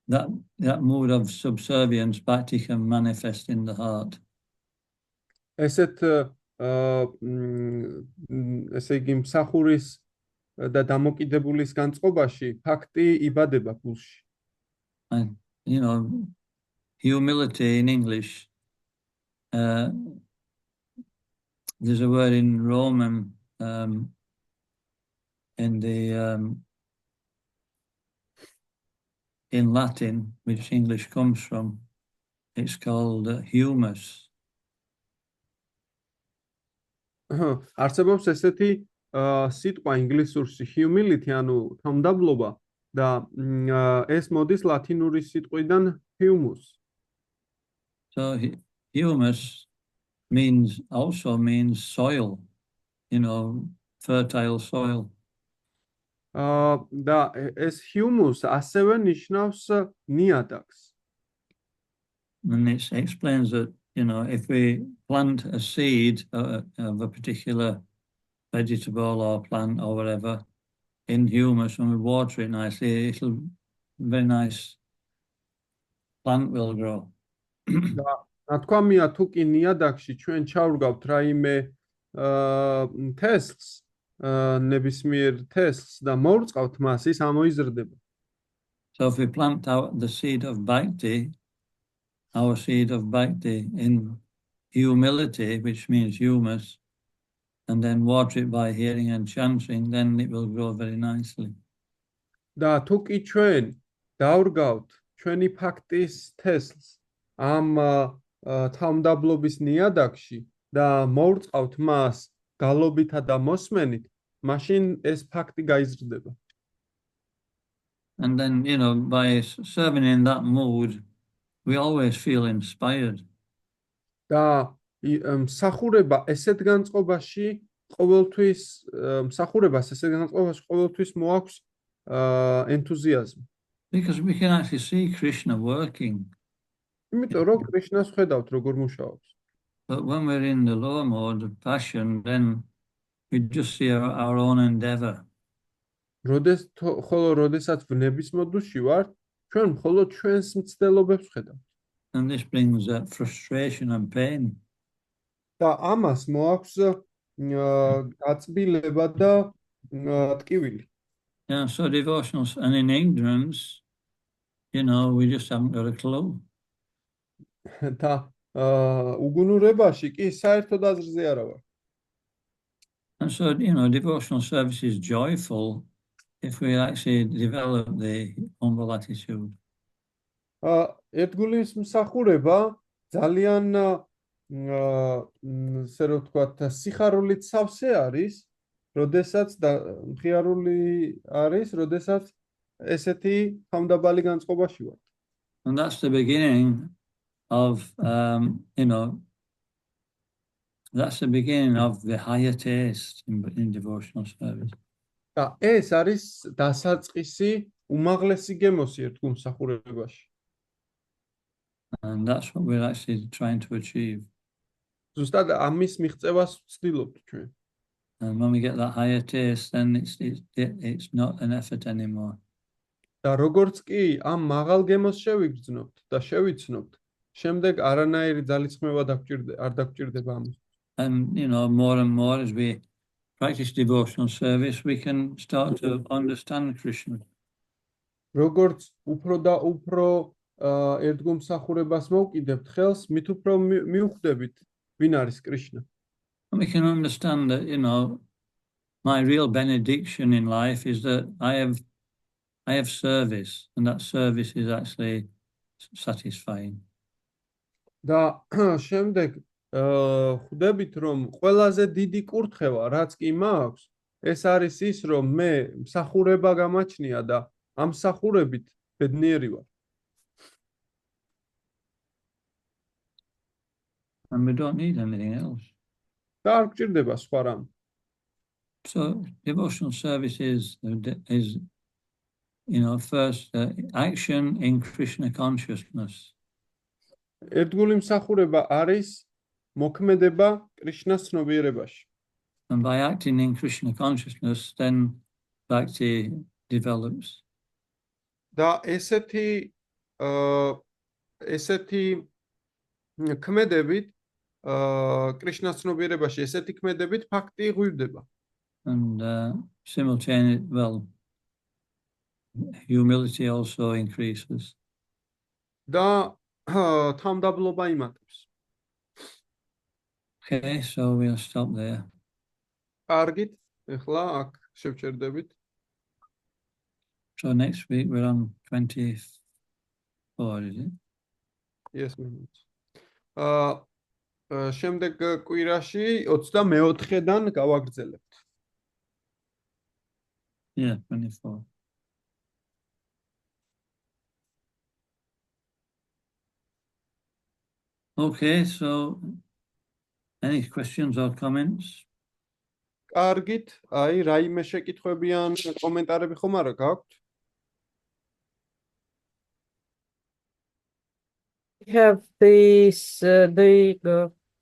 that mood of subservience, bhakti can manifest in the heart. ესეთ ესე იგი მსახურის და დამოკიდებულის განწყობაში ფაქტი იბადება გულში. And humility in English, there's a word in Roman in Latin, which English comes from. It's called humus. არსებობს ესეთი სიტყვა ინგლისურში humility, ანუ თავმდაბლობა და ეს მოდის ლათინური სიტყვიდან humus. So humus also means soil, fertile soil. და ეს humus ასევე ნიშნავს ნიადაგს. And it explains that, if we plant a seed of a particular vegetable or plant or whatever in humus and we water it nicely, very nice plant will grow. ნათქვამია თუ კი ნიადაგში ჩვენ ჩავრგავთ რაიმე თესლს, ნებისმიერ თესლს და მოვრწყავთ მას, ის ამოიზრდება. So if we plant out the seed of bhakti, our seed of bhakti in humility, which means humus, and then water it by hearing and chanting, then it will grow very nicely. და თუ კი ჩვენ დავრგავთ ჩვენი ფაქტის თესლს ამ თავმდაბლობის ნიადაგში და მოვრწყავთ მას გალობითა და მოსმენით, მაშინ ეს ფაქტი გაიზრდება. And then, by serving in that mood, we always feel inspired. და მსახურება ესეთ განწყობაში ყოველთვის მოაქვს ენთუზიაზმი. Because we can actually see Krishna working. იმიტომ რომ კრიშნას ხედავთ როგორ მუშაობს. But when we're in the lower mode of passion, then we just see our own endeavor. ხოლო როდესაც ვნების მოდულში ვართ, ჩვენ მხოლოდ ჩვენს მცდელობებს ვხედავთ. And this brings frustration and pain. და ამას მოაქვს გაწბილება და ტკივილი. Yeah, so devotional and in ignorance, we just haven't got a clue. და უგუნურებაში კი საერთოდ აზრზე არა ვარ. And so, devotional service is joyful if we actually develop the humble attitude. ერთგულის მსახურება ძალიან ასე რომ ვთქვათ, სიხარულით სავსე არის, როდესაც და მხიარული არის, როდესაც ესეთი ხამდაბალი განწყობაში ვართ. And that's the beginning of, that's the beginning of the higher taste in devotional service. და ეს არის დასაწყისი უმაღლესი გემოსი ერთგულ მსახურებაში. And that's what we're actually trying to achieve. ზუსტად ამის მიღწევას ვცდილობთ ჩვენ. And when we get that higher taste, then it's not an effort anymore. და როგორც კი ამ მაღალ გემოს შევიგრძნობთ და შევიცნობთ, შემდეგ არანაირი ძალისხმევა არ დაგჭირდება ამის. And more and more as we practice devotional service, we can start to understand Krishna. როგორც უფრო და უფრო ერთგულ მსახურებას მოვკიდებთ ხელს, მით უფრო მივხვდებით, ვინ არის კრიშნა. And we can understand that, my real benediction in life is that I have service, and that service is actually satisfying. და შემდეგ ხვდებით, რომ ყველაზე დიდი კურთხევა, რაც კი მაქვს, ეს არის ის, რომ მე მსახურება გამაჩნია და ამ მსახურებით ბედნიერი ვარ. And we don't need anything else. და არ გჭირდება სხვა რამ. So devotional service is first action in Krishna consciousness. ერთგული მსახურება არის მოქმედება კრიშნას ცნობიერებაში. And by acting in Krishna consciousness, then bhakti develops. და ესეთი ქმედებით კრიშნას ცნობიერებაში ესეთი ქმედებით ფაქტი ღვივდება. And simultaneously, humility also increases. და თამდაბლობა იმატებს. Okay, so we'll stop there. კარგით, ეხლა აქ შევჩერდებით. So next week we're on 24, is it? Yes, minutes. შემდეგ კვირაში 24-დან გავაგრძელებთ. Yeah, 24. Okay, so any questions or comments? კარგით, აი, რაიმე შეკითხვები ან კომენტარები ხომ არა გაქვთ? We have the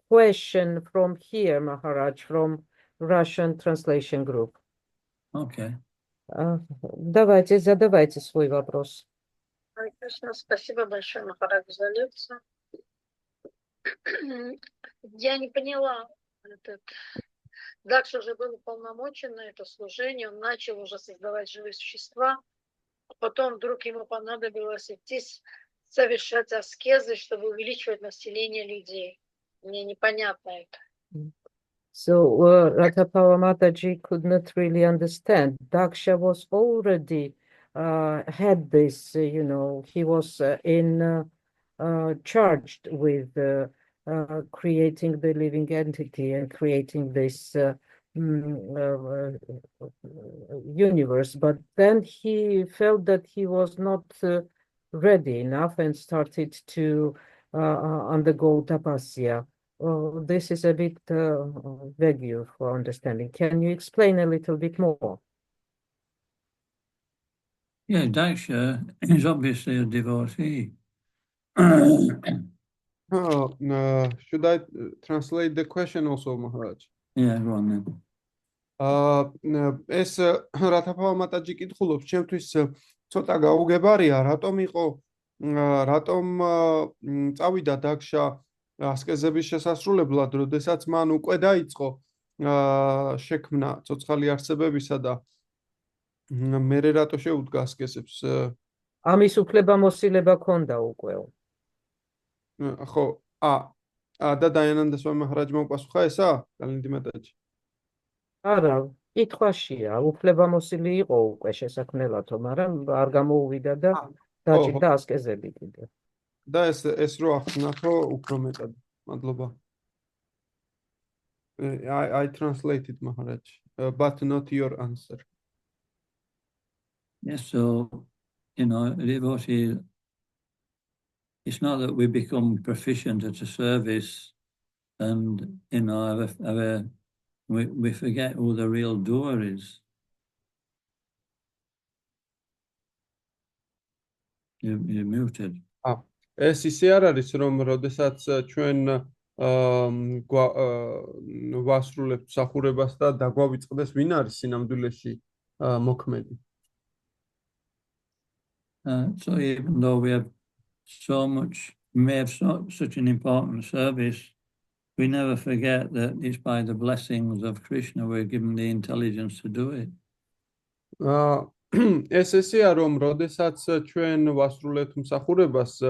question from here, Maharaj, from Russian translation group. Okay. Давайте, задавайте свой вопрос. Конечно, спасибо большое, Махарадж, за лекцию. Я не поняла, Дакша уже был уполномочен на это служение, он начал уже создавать живые существа, а потом вдруг ему понадобилось идти совершать аскезы, чтобы увеличивать население людей. Мне непонятно это. So Radhapala Mataji could not really understand. Daksha was already had this, he was charged with creating the living entity and creating this universe. But then he felt that he was not ready enough and started to undergo tapasya. This is a bit vague for understanding. Can you explain a little bit more? Yeah, Daksha is obviously a devotee. Should I translate the question also, Maharaj? Yeah, go on then. ეს რათაფა მატაჯი კითხულობს, ჩემთვის ცოტა გაუგებარია, რატომ წავიდა დაგშა ასკეზების შესასრულებლად, როდესაც მან უკვე დაიწყო შექმნა ცოცხალი არსებებისა და მერე რატო შეუდგა ასკეზებს? ამის უფლებამოსილება ჰქონდა უკვე. ხო, და დაიანანდა სვამი მაჰარაჯმა უპასუხა ესა? გალინდი მატაჯი. არა, კითხვაშია, უფლებამოსილი იყო უკვე შესაქმნელათო, მაგრამ არ გამოუვიდა და დაჭირდა ასკეზები კიდე. და ეს რო ახსნათო უფრო მეტად. მადლობა. I translated Maharaj, but not your answer. Yes, so, devotee, it's not that we become proficient at a service and, we forget who the real doer is. You're muted. ეს ისე არ არის, რომ როდესაც ჩვენ ვასრულებთ მსახურებას და დაგვავიწყდეს ვინ არის სინამდვილეში მოქმედი. So even though we may have such an important service, we never forget that it's by the blessings of Krishna we're given the intelligence to do it. ეს ესეა, რომ როდესაც ჩვენ ვასრულებთ მსახურებას,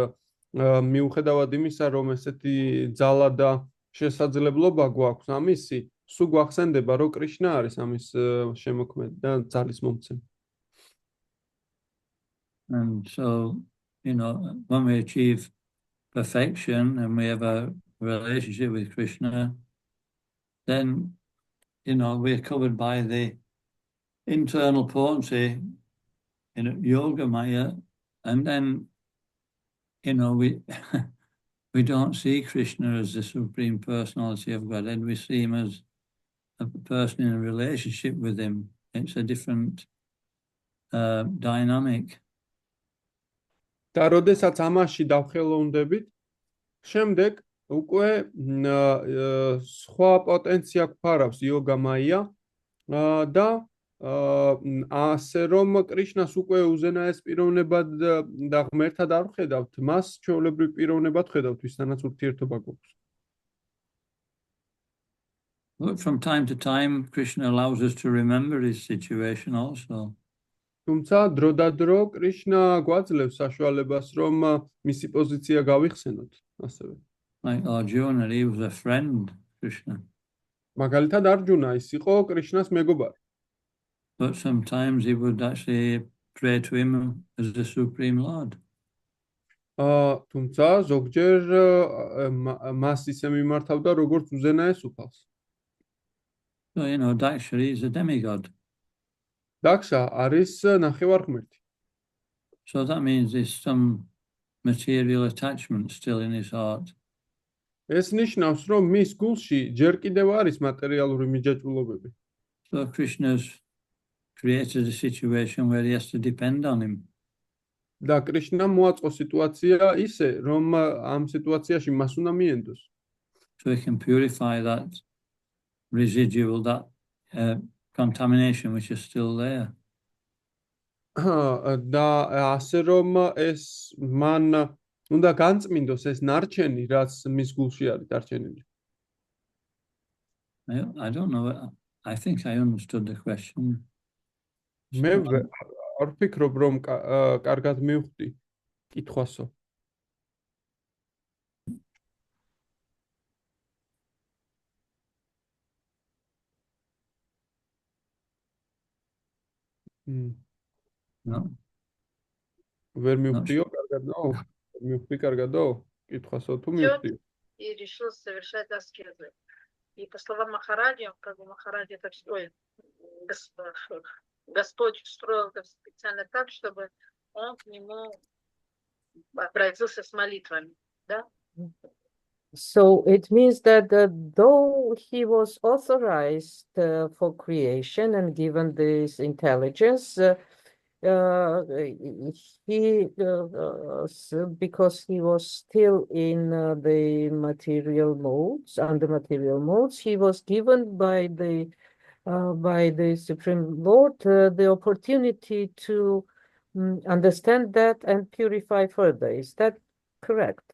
მიუხედავად იმისა, რომ ესეთი ძალა და შესაძლებლობა გვაქვს ამისი, სულ გვახსენდება, რომ კრიშნა არის ამის შემოქმედი და ძალის მომცემი. And so, when we achieve perfection and we have a relationship with Krishna, then, we're covered by the internal potency, Yoga Maya, and then, we we don't see Krishna as the Supreme Personality of Godhead. We see him as a person in a relationship with him. It's a different dynamic. და როდესაც ამაში დავხელოვნდებით, შემდეგ უკვე სხვა პოტენცია გვფარავს იოგა მაია და ასე რომ კრიშნას უკვე უზენაეს პიროვნებად და ღმერთად არ ვხედავთ, მას ჩვეულებრივ პიროვნებად ვხედავთ, ვისთანაც ურთიერთობა გვაქვს. But from time to time, Krishna allows us to remember his situation also. თუმცა დროდადრო კრიშნა გვაძლევს საშუალებას, რომ მისი პოზიცია გავიხსენოთ, ასევე. Like Arjuna, he was a friend, Krishna. მაგალითად არჯუნა ის იყო კრიშნას მეგობარი. But sometimes he would actually pray to him as the Supreme Lord. თუმცა ზოგჯერ მას ისე მიმართავდა, როგორც უზენაეს უფალს. So, Daksha is a demigod. დაქშა არის ნახევარღმერთი. So that means there's some material attachment still in his heart. ეს ნიშნავს, რომ მის გულში ჯერ კიდევ არის მატერიალური მიჯაჭვულობები. So Krishna's created a situation where he has to depend on him. და კრიშნა მოაწყო სიტუაცია ისე, რომ ამ სიტუაციაში მას უნდა მიენდოს. So he can purify that residual, that contamination which is still there. და ასე რომ ეს მან უნდა განწმინდოს ეს ნარჩენი, რაც მის გულში არის დარჩენილი. I don't know. I think I understood the question. მე არ ვფიქრობ, რომ კარგად მივხვდი კითხვასო. No. ვერ მივხვდიო კარგადო? მივხვდი კარგადო? კითხვასო თუ მივხვდი? И решил совершать аскезы. И по словам Махараджи, Махараджи это Господь устроил это специально так, чтобы он к нему обратился с молитвами, да? So it means that though he was authorized for creation and given this intelligence, because he was still in the material modes, under material modes, he was given by the by the Supreme Lord the opportunity to understand that and purify further. Is that correct?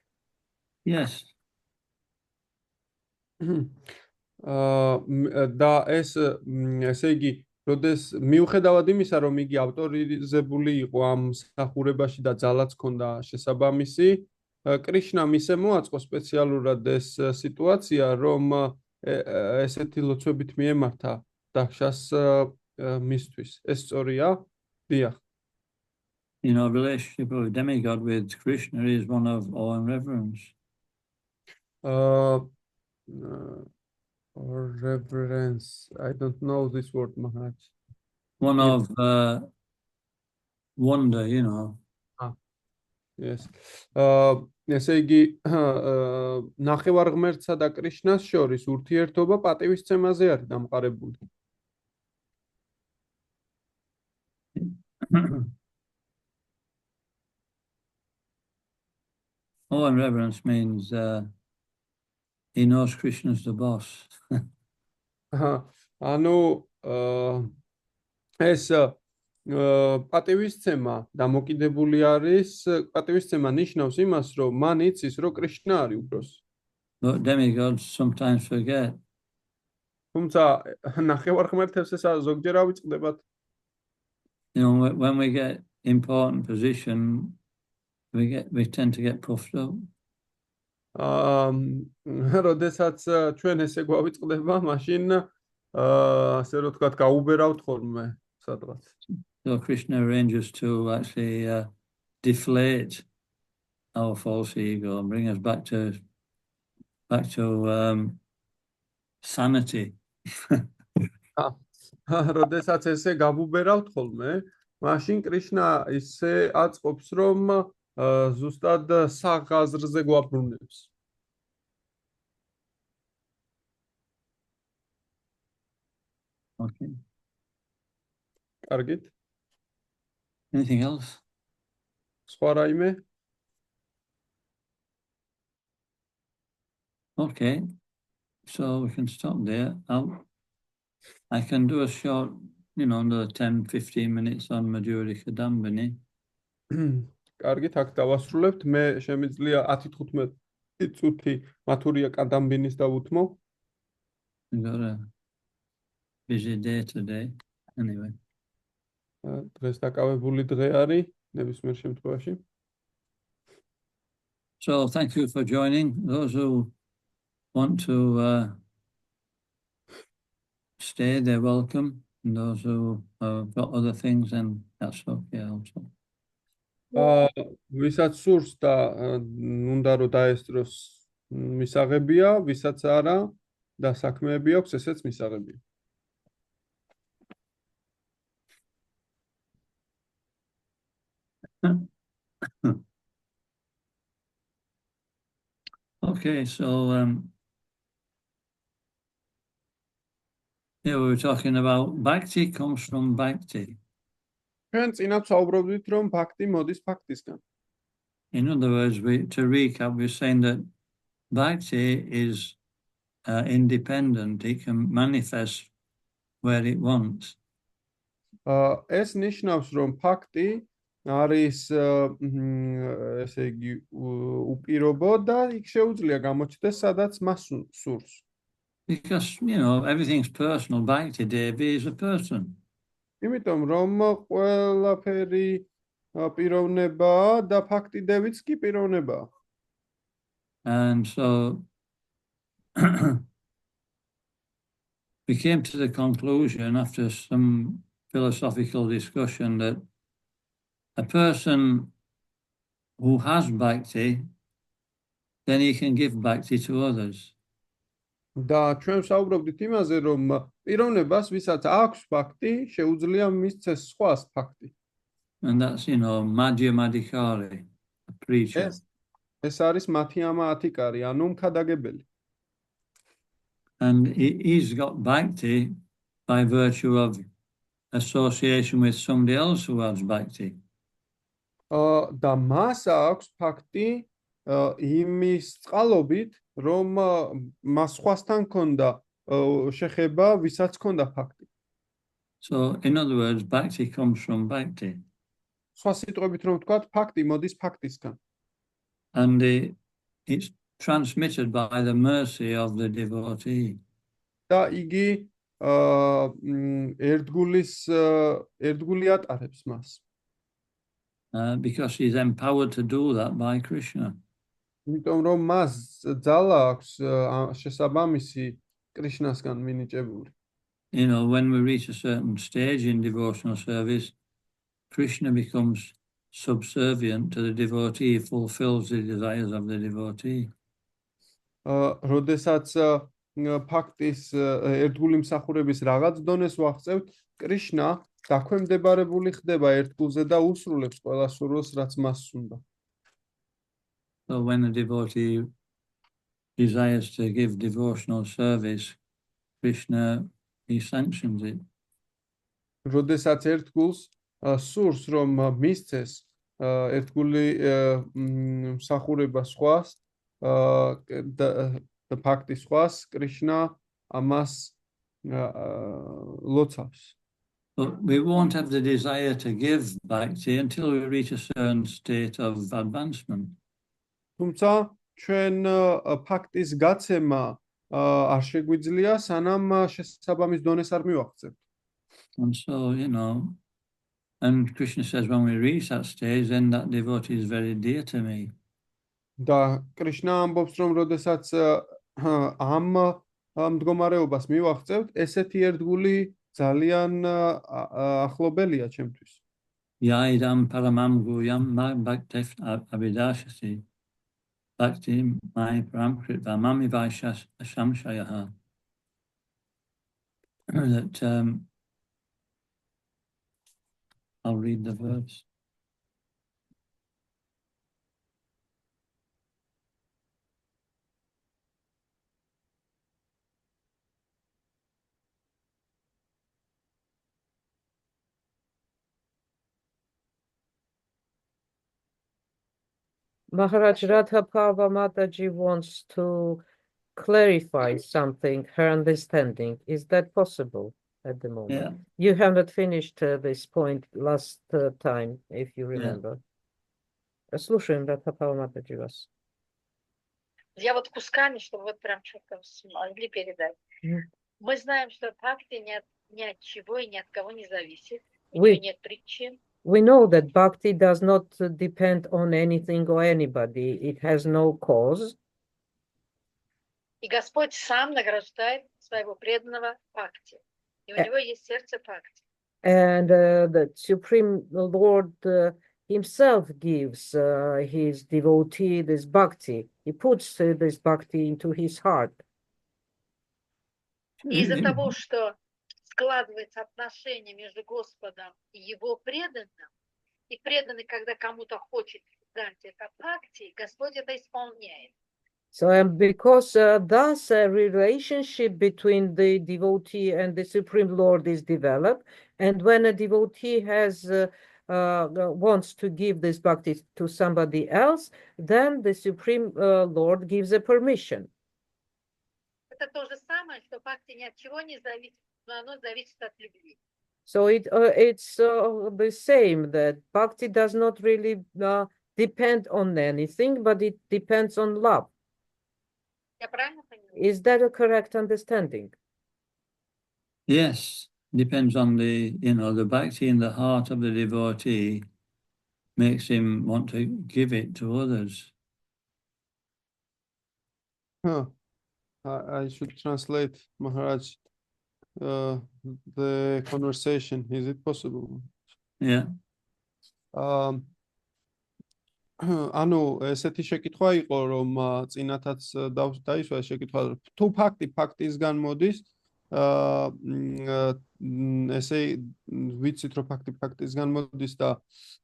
Yes. და ესე იგი, როდეს მიუხედავად იმისა, რომ იგი ავტორიზებული იყო ამ მსახურებაში და ძალაც ჰქონდა შესაბამისი, კრიშნამ ისე მოაწყო სპეციალურად ეს სიტუაცია, რომ ესეთი ლოცვებით მიემართა დაქშას მისთვის. ეს სწორია? დიახ. Relationship of demigod with Krishna is one of awe and reverence. Or reverence. I don't know this word, Maharaj. One of wonder, Yes. ესე იგი, ნახევარ-ღმერთსა და კრიშნას შორის ურთიერთობა პატივისცემაზე არის დამყარებული. Awe and reverence means he knows Krishna is the boss. ანუ ეს პატივისცემა დამოკიდებული არის, პატივისცემა ნიშნავს იმას, რომ მან იცის, რომ კრიშნა არის უფროსი. But demigods sometimes forget. თუმცა ნახევარ-ღმერთებს ეს ზოგჯერ ავიწყდებათ. When we get important position, we tend to get puffed up. როდესაც ჩვენ ესე გვავიწყდება, მაშინ ასე რომ თქვათ, გაუბერავთ ხოლმე სადღაც. So Krishna arranges to actually deflate our false ego and bring us back to sanity. როდესაც ესე გავუბერავთ ხოლმე, მაშინ კრიშნა ისე აწყობს, რომ ზუსტად საღაზრზე გვაბრუნებს. Okay. კარგით. Anything else? სხვა რაიმე? Okay. So we can stop there. I can do a short, another 10-15 minutes on Madhurya Kadambini. კარგით, აქ დავასრულებთ. მე შემიძლია 10-15 წუთი მათურია კადამბინის დავუთმო. We've got a busy day today. Anyway. დღეს დაკავებული დღე არის, ნებისმიერ შემთხვევაში. So thank you for joining. Those who want to stay, they're welcome. And those who have got other things, then that's okay also. ვისაც სურს და უნდა რომ დაესწროს მისაღებია, ვისაც არა და საქმეები აქვს, ესეც მისაღებია. Okay, so here we were talking about bhakti comes from bhakti. ჩვენ წინათ საუბრობდით, რომ ბhakti მოდის ფაქტისგან. In other words, to recap, we're saying that bhakti is independent. It can manifest where it wants. ეს ნიშნავს, რომ ფაქტი არის ესე იგი უპირობო და იქ შეუძლია გამოჩნდეს, სადაც მას სურს. Because, everything's personal. Bhakti Devi is a person. იმიტომ რომ ყველაფერი პიროვნებაა და ფაქტი დევიც კი პიროვნებაა. And so we came to the conclusion after some philosophical discussion that a person who has bhakti, then he can give bhakti to others. და ჩვენ საუბრობდით იმაზე, რომ პიროვნებას, ვისაც აქვს ფაქტი, შეუძლია მისცეს სხვას ფაქტი. And that's, Madhyamadikari, a preacher. ეს არის მათიამა ათიკარი, ანუ მქადაგებელი. And he's got bhakti by virtue of association with somebody else who has bhakti. და მას აქვს ფაქტი იმის წყალობით, რომ მას სხვასთან ქონდა შეხება, ვისაც ქონდა ფაქტი. So, in other words, bhakti comes from bhakti. სხვა სიტყვებით რომ ვთქვათ, ფაქტი მოდის ფაქტისგან. And it's transmitted by the mercy of the devotee. და იგი ერთგული ატარებს მას. Because he's empowered to do that by Krishna. იმიტომ რომ მას ძალა აქვს შესაბამისი კრიშნასგან მინიჭებული. You know, when we reach a certain stage in devotional service, Krishna becomes subservient to the devotee, he fulfills the desires of the devotee. როდესაც ფაქტის ერთგული მსახურების რაღაც დონეს ვაღწევთ, კრიშნა დაქვემდებარებული ხდება ერთგულზე და უსრულებს ყველა სურვილს, რაც მას უნდა. So when a devotee desires to give devotional service, Krishna, he sanctions it. როდესაც ერთგულს სურს რომ მისცეს ერთგული მსახურება სხვას და ფაქტის სხვას, კრიშნა ამას ლოცავს. But we won't have the desire to give bhakti until we reach a certain state of advancement. თუმცა ჩვენ ფაქტის გაცემა არ შეგვიძლია, სანამ შესაბამის დონეს არ მივაღწევთ. And so, you know, and Krishna says when we reach that stage, then that devotee is very dear to me. და კრიშნა ამბობს, რომ როდესაც ამ მდგომარეობას მივაღწევთ, ესეთი ერთგული ძალიან ახლობელია ჩემთვის. Yaidam paramam guyam bhaktef abhidashasi. Bhakti mai paramkrit vamami vaishas ashamshayaha. That I'll read the verse. Maharaj Radhapava Mataji wants to clarify something, her understanding. Is that possible at the moment? Yeah. You have not finished this point last time, if you remember. Слушаем, Радхапава Матаджи вас. Я вот кусками, чтобы вот прям четко смогли передать. Мы знаем, что бхакти ни от чего и ни от кого не зависит. У нее нет причин. We know that bhakti does not depend on anything or anybody. It has no cause. И Господь сам награждает своего преданного бхакти. И у него есть сердце бхакти. And the Supreme Lord himself gives his devotee this bhakti. He puts this bhakti into his heart. И из-за того, что складывается отношение между Господом и его преданным, и преданный, когда кому-то хочет дать это бхакти, Господь это исполняет. So because thus a relationship between the devotee and the Supreme Lord is developed, and when a devotee wants to give this bhakti to somebody else, then the Supreme Lord gives a permission. Это то же самое, что бхакти ни от чего не зависит, но оно зависит от любви. So it's the same, that bhakti does not really depend on anything, but it depends on love. Я правильно поняла? Is that a correct understanding? Yes, depends on the bhakti in the heart of the devotee makes him want to give it to others. I should translate, Maharaj, the conversation. Is it possible? Yeah. ანუ ესეთი შეკითხვა იყო, რომ წინათაც დაისვა შეკითხვა, თუ ფაქტისგან მოდის, ესე ვიცით, რომ ფაქტისგან მოდის და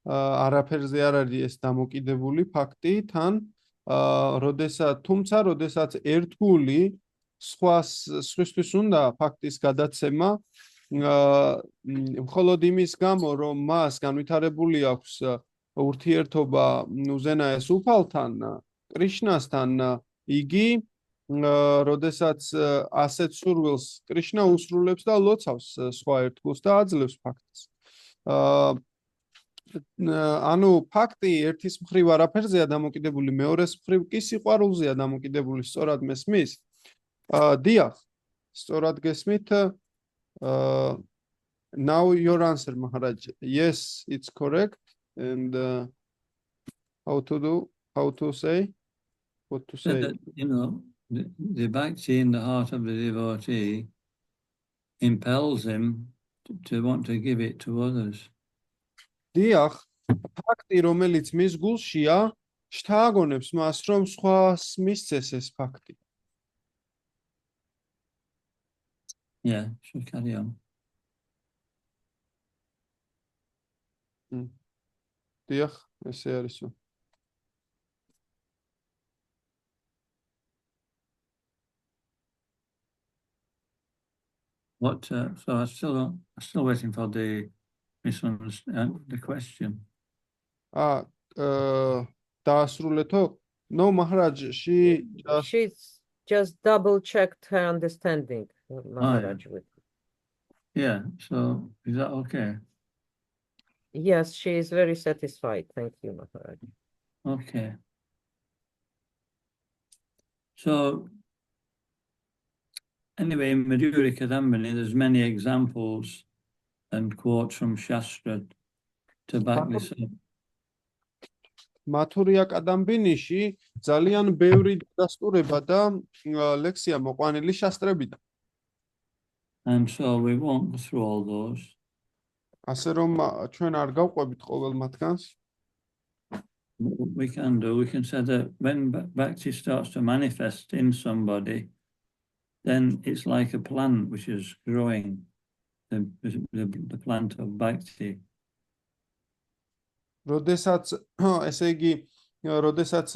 არაფერზე არ არის ეს დამოკიდებული ფაქტი, თან თუმცა როდესაც ერთგული სხვისთვის უნდა ფაქტის გადაცემა, მხოლოდ იმის გამო, რომ მას განვითარებული აქვს ურთიერთობა უზენაეს უფალთან, კრიშნასთან, იგი როდესაც ასეთ სურვილს კრიშნა უსრულებს და ლოცავს სხვა ერთგულს და აძლევს ფაქტს. ანუ ფაქტი ერთის მხრივ არაფერზეა დამოკიდებული, მეორეს მხრივ კი სიყვარულზეა დამოკიდებული, სწორად მესმის? დიახ, სწორად გესმით. Now your answer, Maharaj. Yes, it's correct. And how to say? What to So say? that, the bhakti in the heart of the devotee impels him to want to give it to others. დიახ, ფაქტი, რომელიც მის გულშია, შთააგონებს მას, რომ სხვას მისცეს ეს ფაქტი. Yeah, should carry on. დიახ, ესე არისო. What? So I'm still waiting for the the question. დაასრულეთო? No, Maharaj, she just She's just double checked her understanding, Maharaj. Yeah. So is that okay? Yes, she is very satisfied. Thank you, Maharaj. Okay. So anyway, in Madhurya Kadambini, there's many examples and quotes from Shastra to back this up. მათურია კადამბინიში ძალიან ბევრი დადასტურება და ლექსია მოყვანილი შასტრებიდან. And so we won't go through all those. ასე რომ ჩვენ არ გავყვებით ყოველ მათგანს. We can say that when bhakti starts to manifest in somebody, then it's like a plant which is growing, the plant of bhakti. როდესაც ესე იგი, როდესაც